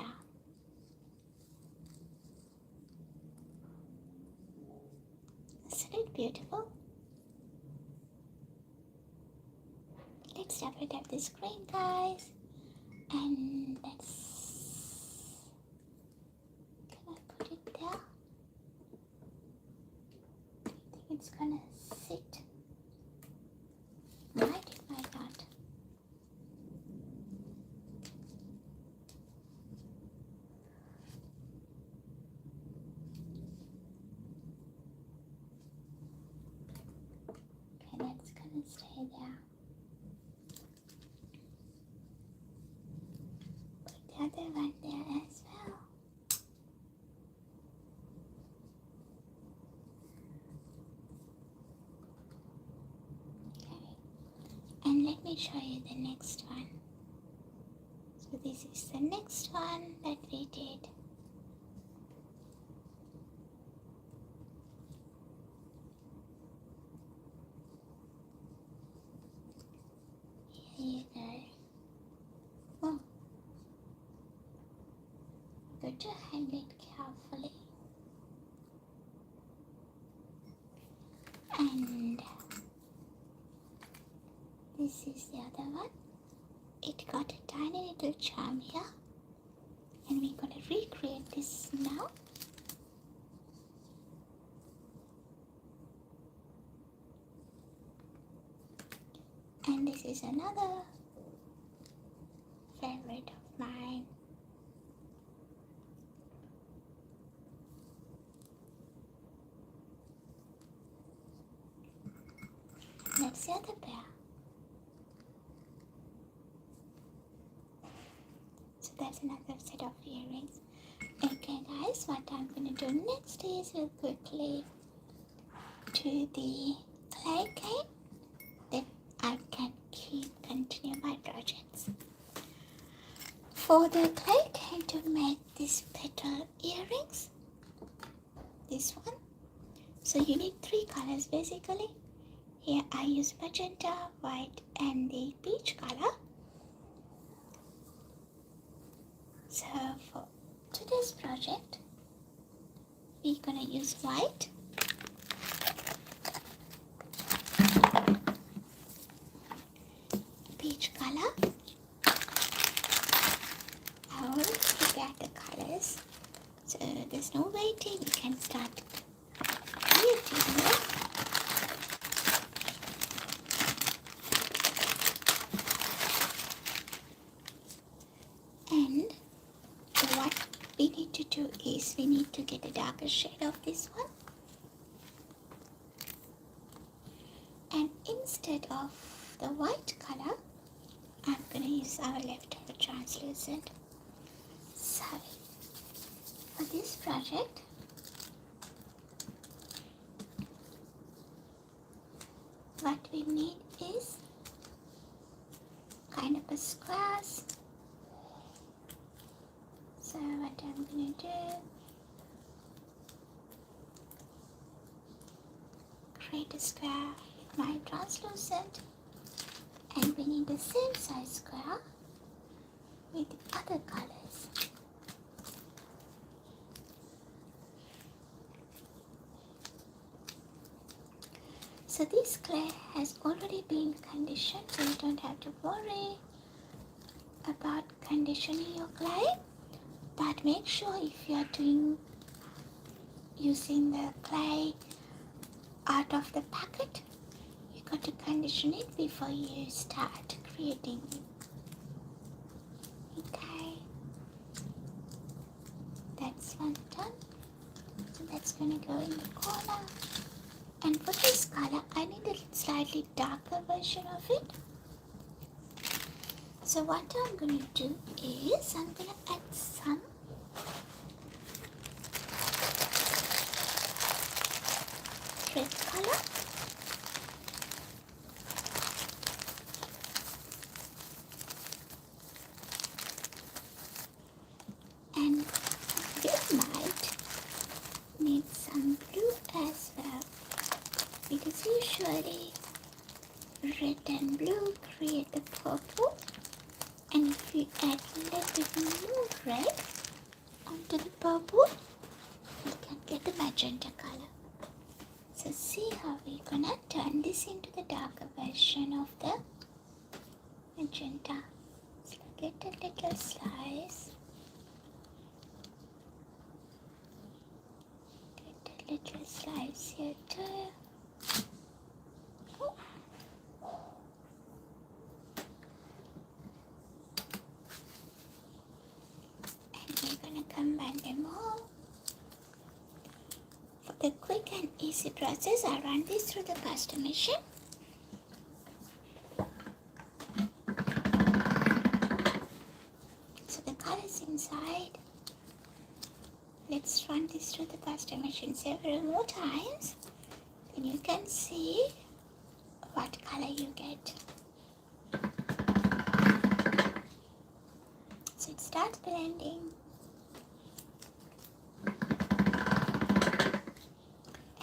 Isn't it beautiful? Let's double tap the screen, guys. And let's... Can I put it there? I think it's gonna sit. Might, it might not. Okay, that's gonna stay there. The other one there as well. Okay, and let me show you the next one. So this is the next one that we did. Here you go. Oh. Good to hang it carefully. And this is the other one. It got a tiny little charm here. And we're going to recreate this now. And this is another favorite of mine. That's the other pair. So that's another set of earrings. Okay guys, what I'm going to do next is we'll quickly do the clay cane. Then I can continue my projects. For the clay cane to make these petal earrings, this one, so you need 3 colors basically. Here I use magenta, white and the peach color. So for today's project, we're gonna use white, peach color. I will prepare the colors, so there's no waiting, you can start creating it. And what we need to do is we need to get a darker shade of this one. And instead of the white color, I'm going to use our leftover translucent. So, for this project, what we need is kind of a squares. So what I'm going to do, create a square with my translucent, and we need the same size square with the other colors. So this clay has already been conditioned, so you don't have to worry about conditioning your clay. But make sure if you are using the clay out of the packet, you got to condition it before you start creating it. Okay, that's one done. So that's going to go in the corner. And for this color, I need a slightly darker version of it. So what I'm going to do is I'm going to add some red color. And we might need some blue as well, because usually red and blue create the purple, and if you add a little bit more red onto the purple, you can get the magenta color. So see how we're gonna turn this into the darker version of the magenta. So get a little slice. Get a little slice here too. Oh. And we're gonna combine them all. For the quick and easy process, I run this through the pasta machine. So the colors inside. Let's run this through the pasta machine several more times, then you can see what color you get. So it starts blending.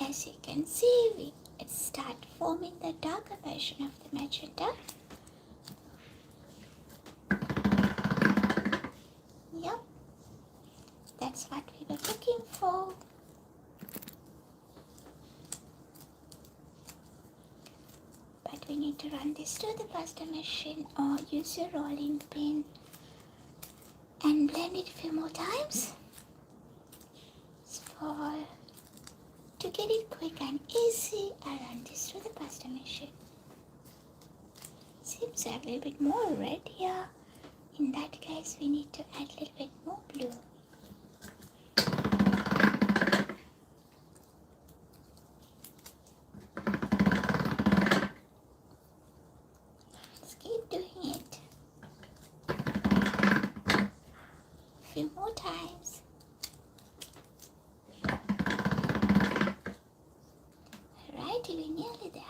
As you can see, it starts forming the darker version of the magenta. Yep, that's what we were looking for. But we need to run this through the pasta machine or use your rolling pin and blend it a few more times to get it quick and easy. I run this through the pasta machine. Seems a little bit more red here. In that case, we need to add a little bit more blue. Let's keep doing it a few more times. Alright, we're nearly there.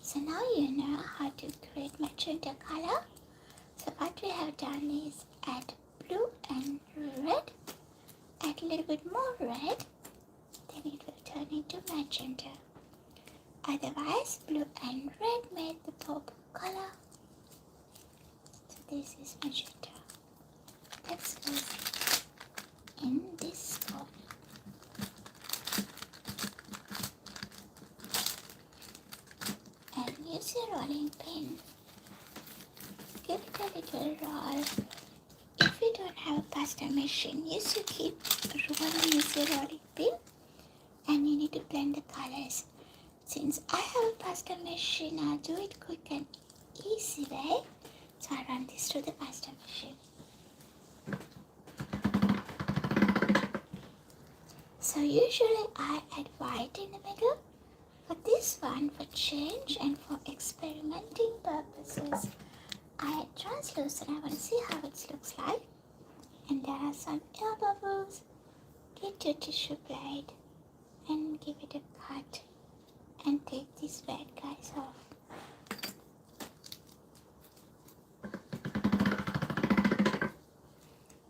So now you know how to create magenta color. So what we have done is add blue and red, add a little bit more red, then it will turn into magenta. Otherwise, blue and red made the purple color. So this is magenta. Let's go in this corner. And use your rolling pin. Give it a little roll. If you don't have a pasta machine, use your keep rolling with your rolling pin, and you need to blend the colors. Since I have a pasta machine, I'll do it quick and easy way. So I run this through the pasta machine. So usually I add white in the middle. For this one, for change and for experimenting purposes, I add translucent. I want to see how it looks like. And there are some air bubbles. Get your tissue blade and give it a cut and take these red guys off.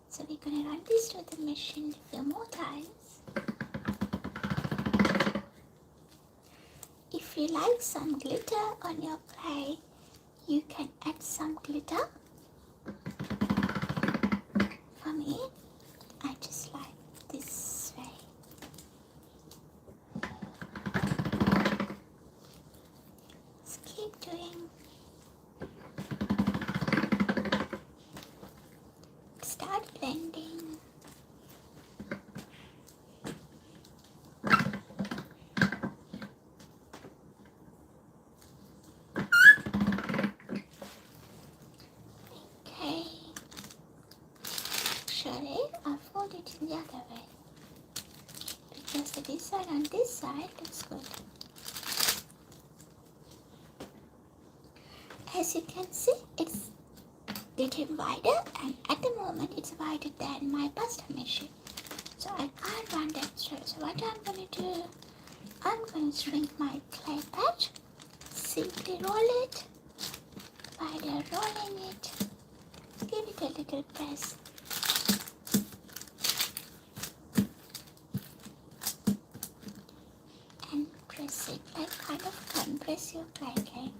So we're going to run this through the machine a few more times. If you like some glitter on your clay, you can add some glitter. For me, I just like this way. Let's keep doing. Start blending. Actually, I'll fold it in the other way because the design on this side looks good. As you can see, it's getting wider, and at the moment it's wider than my pasta machine. So I can't run that straight. So what I'm going to do, I'm going to shrink my clay patch. Simply roll it. While you're rolling it, give it a little press. And press it like kind of compress your clay.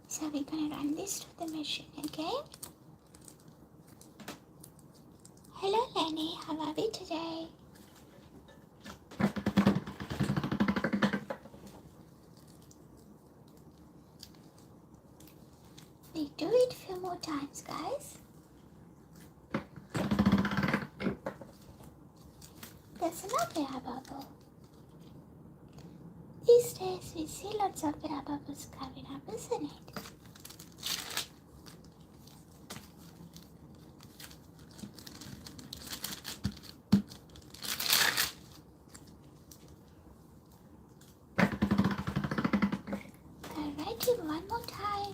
So we're going to run this to the machine again. Hello Lenny, how are we today? We do it a few more times, guys. There's another air bubble. These days we see lots of air bubbles coming up, isn't it? Alrighty, one more time.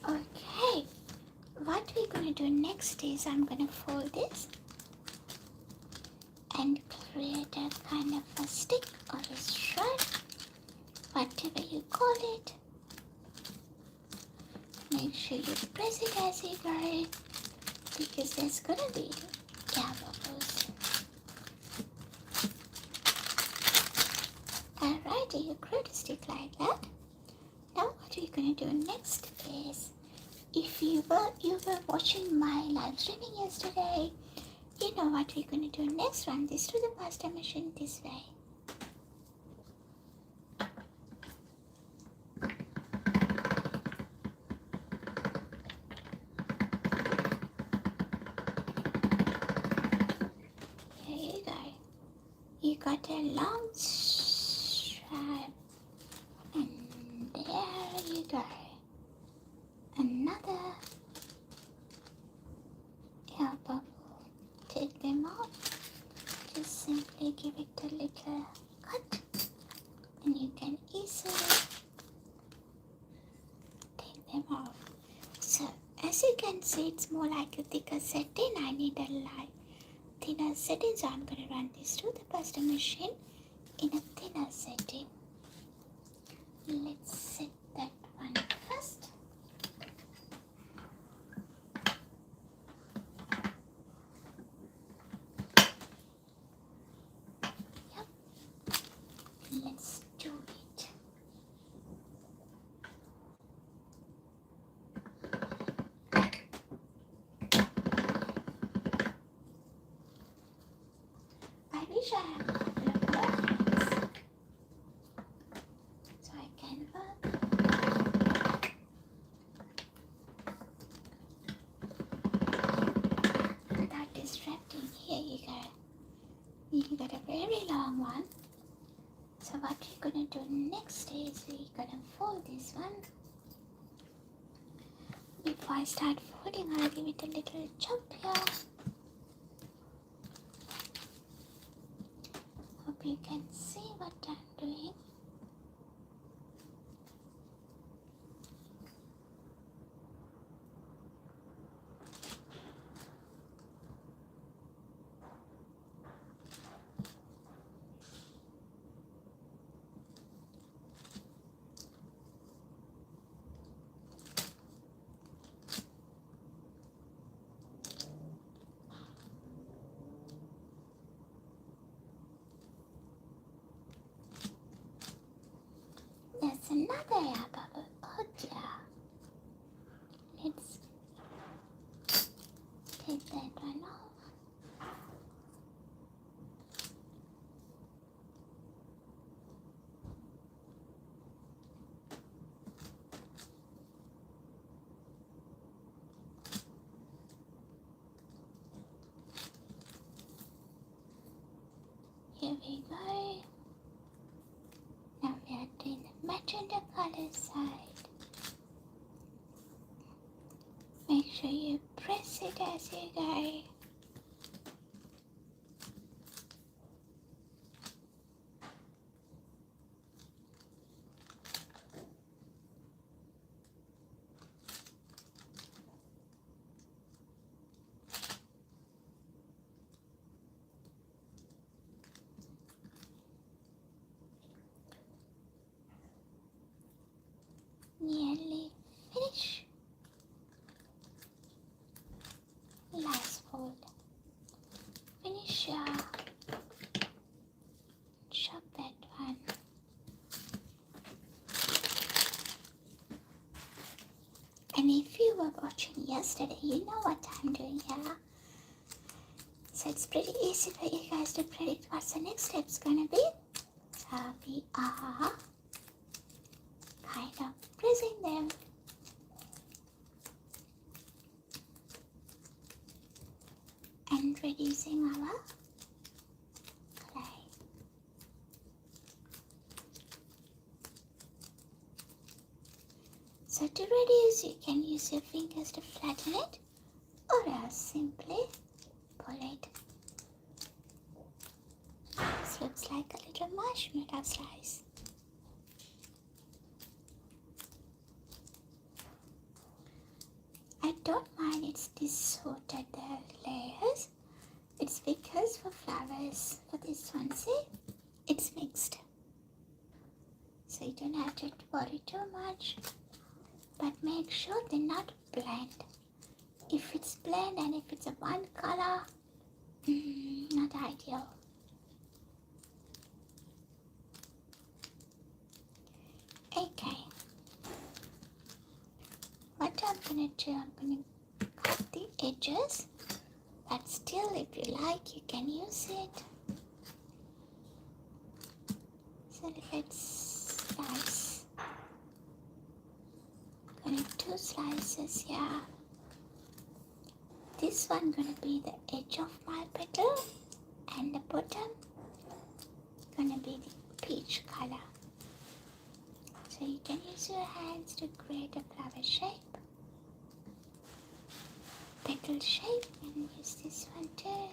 Okay, what we're going to do next is I'm going to fold this and create a kind of a stick or a shred, whatever you call it. Make sure you press it as you go because there's going to be air bubbles. Alrighty, you create a stick like that. Now what we're going to do next is, if you were watching my live streaming yesterday, you know what we're going to do next. Run this to the pasta machine this way. Here you go. You got a long strap, and there you go. Another air bubble. Take them off. Just simply give it a little cut, and you can easily take them off. So as you can see, it's more like a thicker setting. I need a light thinner setting, so I'm going to run this to the pasta machine in a thinner setting. Let's set that one first. Yep. Let's do it. I wish I had a couple of workers so I can work without distracting. Here you go. You got a very long one. So what we're going to do next is we're going to fold this one. Before I start folding, I'll give it a little chop here. Hope you can see what I'm doing. There's another air bubble. Oh dear. Let's take that one off. we go. Now we are doing the magenta color side. Make sure you press it as you go. Nearly finish. Last fold. Finish shove that one. And if you were watching yesterday, you know what I'm doing here. So it's pretty easy for you guys to predict what the next step's gonna be. So we are kind of pressing them. And reducing our clay. So to reduce, you can use your fingers to flatten it, or else simply pull it. This looks like a little marshmallow slice. I don't mind it's disordered the layers. It's because for flowers, for this one, see, it's mixed. So you don't have to worry too much. But make sure they're not blend. If it's blend and if it's a one color, not ideal. Okay. What I'm gonna do, I'm gonna cut the edges. But still, if you like, you can use it. So let's slice. Gonna do slices here. This one gonna be the edge of my petal, and the bottom gonna be the peach color. So you can use your hands to create a flower shape, petal shape, and use this one too.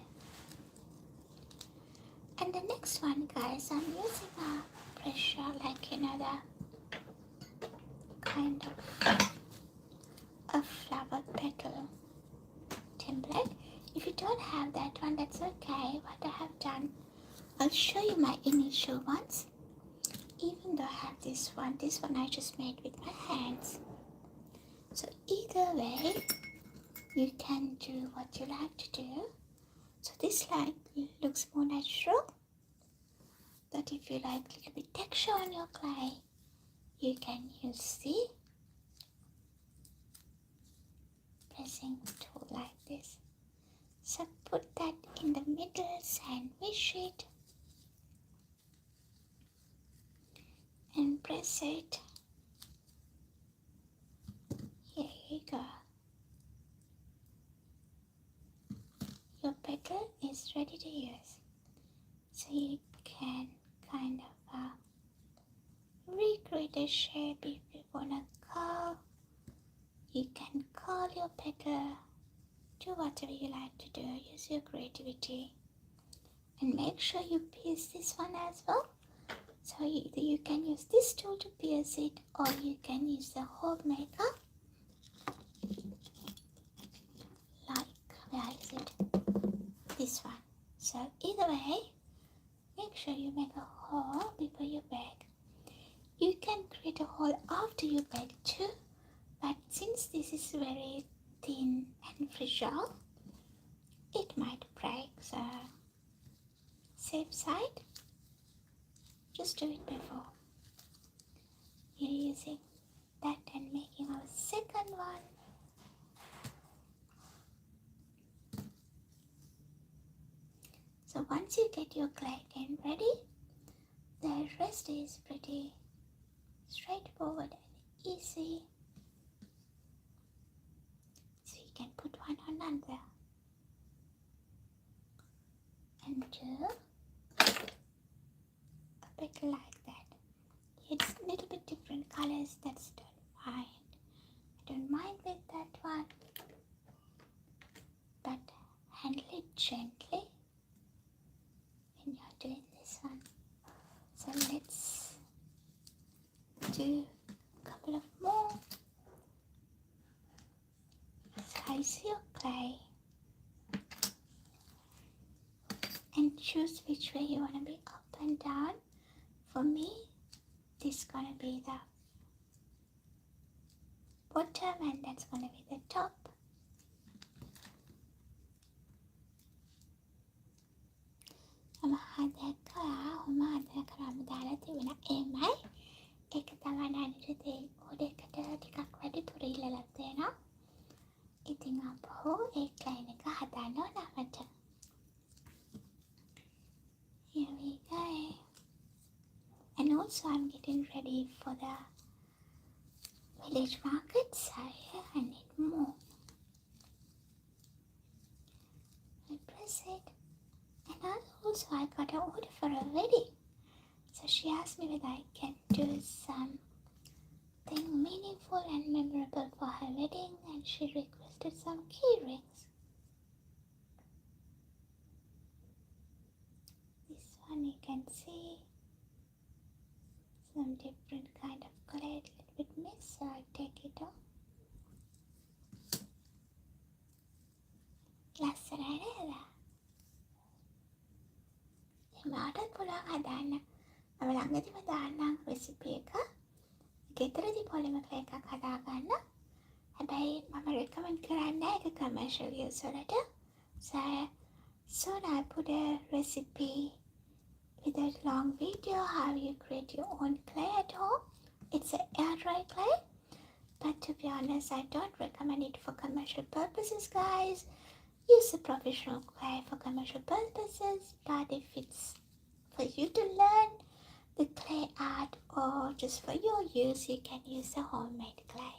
And the next one, guys, I'm using a pressure, like the kind of a flower petal template. If you don't have that one, that's okay. What I have done, I'll show you my initial ones. Even though I have this one I just made with my hands. So either way, you can do what you like to do. So this like looks more natural. But if you like a little bit texture on your clay, you can use the pressing tool like this. So put that in the middle, sandwich it, and press it. Here you go. Your petal is ready to use. So you can kind of recreate a shape if you want to curl. You can curl your petal. Do whatever you like to do. Use your creativity. And make sure you pierce this one as well. So either you can use this tool to pierce it, or you can use the hole maker. Like, where is it? This one. So either way, make sure you make a hole before you bake. You can create a hole after you bake too, but since this is very thin and fragile, it might break. So safe side, just do it before you're using that and making our second one. So once you get your clay tin ready, the rest is pretty straightforward and easy. So you can put one on another and two. petal like that. It's a little bit different colors, that's don't mind. I don't mind with that one. But handle it gently when you're doing this one. So let's do a couple of more. Slice your clay and choose which way you want to be, up and down. For me, this is going to be the bottom and that's going to be the top. ඒක තමයි අනිත් දේ ගොඩකට ටිකක් වැඩිපුර ඉල්ලලා තියෙනවා. ඉතින් අපහු ඒ ක්ලයින් එක හදන්න ඕන අපට. Here we go. And also I'm getting ready for the village market, so I need more. I press it. And also I got an order for a wedding. So she asked me whether I can do something meaningful and memorable for her wedding, and she requested some key rings. This one you can see some different kind of clay, a little bit mixed, so I take it off. ලස්සනයි නේද? එමාටත් පුළුවන් හදන්න. මම ළඟදිම දාන්නම් recipe එක. ගෙදරදී පොලිමර් clay එකක් හදාගන්න. හැබැයි මම රෙකමන්ඩ් කරන්නේ ඒක කමර්ෂල් යූස් වලට. So soon I put a recipe with a long video how you create your own clay at home. It's an air dry clay, but to be honest, I don't recommend it for commercial purposes, guys. Use a professional clay for commercial purposes, but if it's for you to learn the clay art or just for your use, you can use a homemade clay.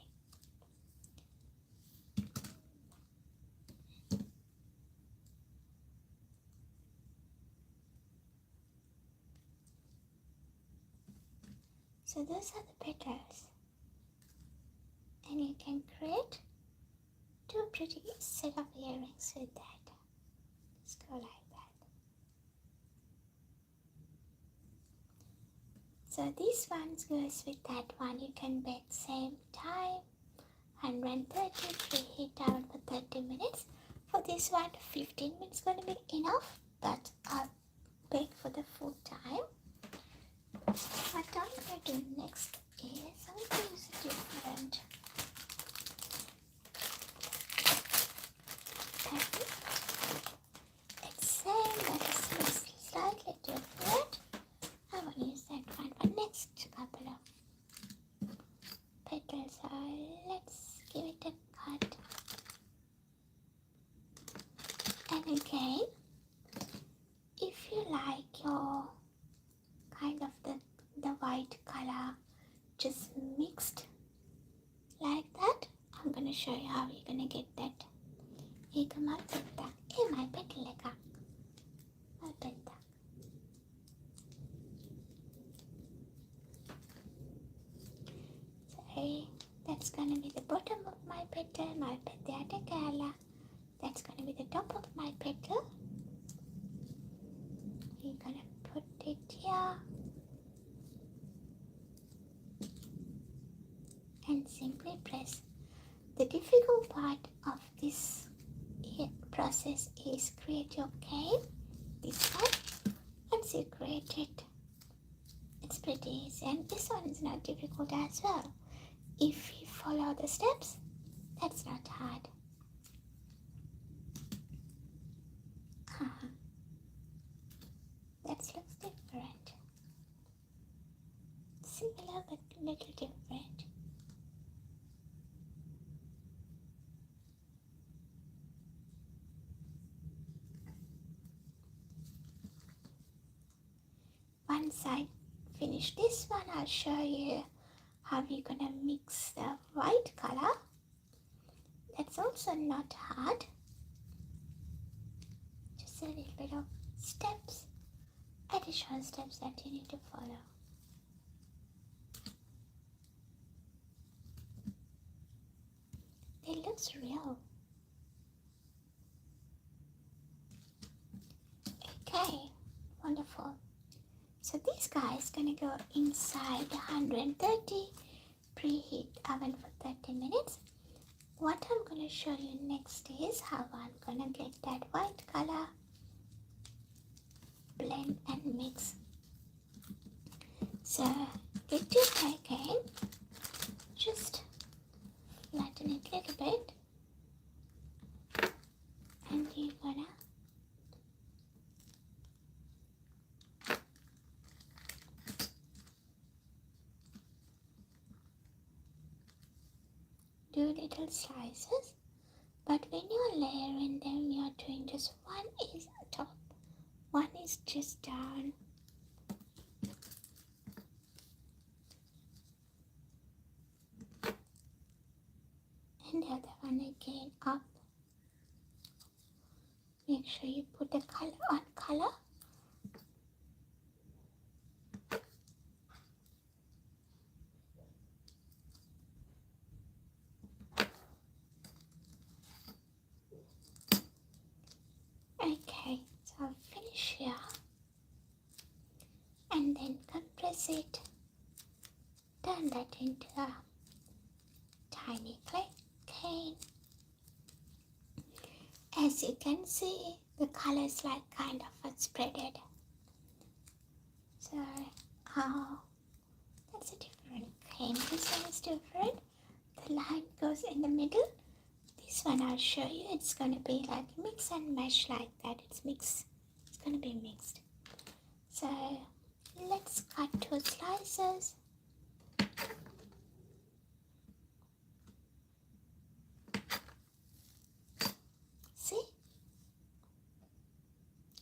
So those are the petals, and you can create two pretty set of earrings with that. Just go like that. So these ones goes with that one. You can bake same time, 130, preheat oven for 30 minutes. For this one, 15 minutes going to be enough, but I'll bake for the full time. What I'm going to do next is I'm going to use a different pattern. It's same, but it's slightly different. I will use that one for next couple of petals. So let's give it a cut. And again, if you like your kind of the white color just mixed like that, I'm going to show you how you're going to get that. ඒක මල් පෙත්තක්. මල් පෙටල් එකක්. මල් පෙත්තක්. So that's going to be the bottom of my petal. මල් පෙත්තයට කෑල්ල. That's going to be the top of my petal. We're going to put it here. And simply press. The difficult part of this process is create your cane. This one, once you create it, it's pretty easy, and this one is not difficult as well. If you follow the steps, that's not hard. That looks different. Similar but little different. Once I finish this one, I'll show you how we're gonna mix the white color. That's also not hard. Just a little bit of steps additional steps that you need to follow. It looks real. Okay, wonderful. So this guy is gonna go inside 130 preheat oven for 30 minutes. What I'm gonna show you next is how I'm gonna get that white color, blend and mix. So get your again, just flatten it a little bit, and you're gonna do little slices, but when you're layering them, you're doing just one is top, one is just down. And the other one again up. Make sure you put the color on color. Okay, so I'll finish here and then compress it, turn that into a tiny clay cane. As you can see, the color is like kind of spreaded. So, that's a different cane. This one is different. The line goes in the middle. This one I'll show you. It's going to be like mix and mesh like that. It's mixed. It's going to be mixed. So, let's cut 2 slices. See?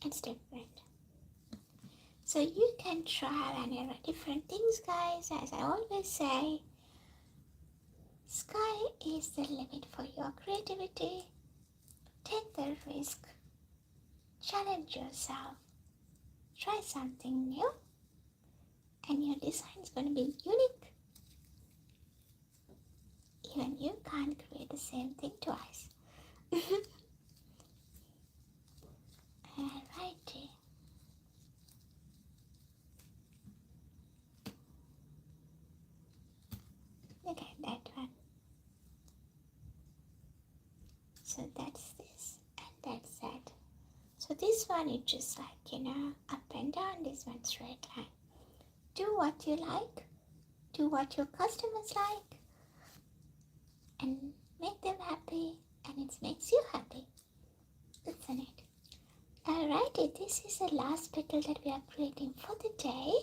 It's different. So you can try and error different things, guys. As I always say, sky is the limit for your creativity. Take the risk. Challenge yourself. Try something new. And your design is going to be unique. Even you can't create the same thing twice. Alrighty. Look at that one. So that's this and that's that. So this one is just like, up and down. This one's straight line. Do what you like. Do what your customers like. And make them happy. And it makes you happy. Isn't it? Alrighty, this is the last petal that we are creating for the day.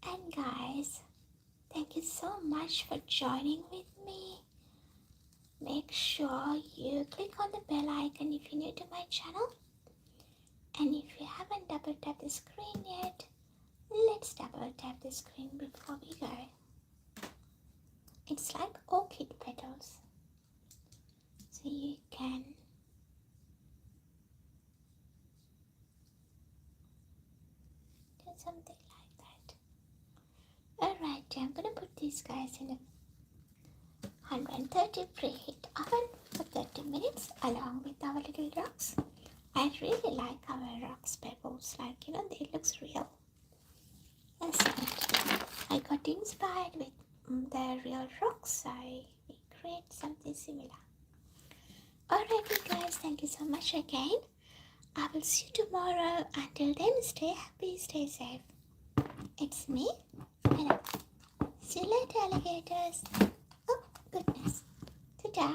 And guys, thank you so much for joining with me. Make sure you click on the bell icon if you're new to my channel. And if you haven't double tapped the screen yet, let's double tap the screen before we go. It's like orchid petals. So you can do something like that. Alright, I'm gonna put these guys in a 130 preheat oven for 30 minutes along with our little rocks. I really like our rocks pebbles, like they looks real. So I got inspired with the real rocks, so I create something similar. Alrighty guys, thank you so much again. I will see you tomorrow. Until then, stay happy, stay safe. It's me, and see you later, alligators. Oh goodness. Ta-da.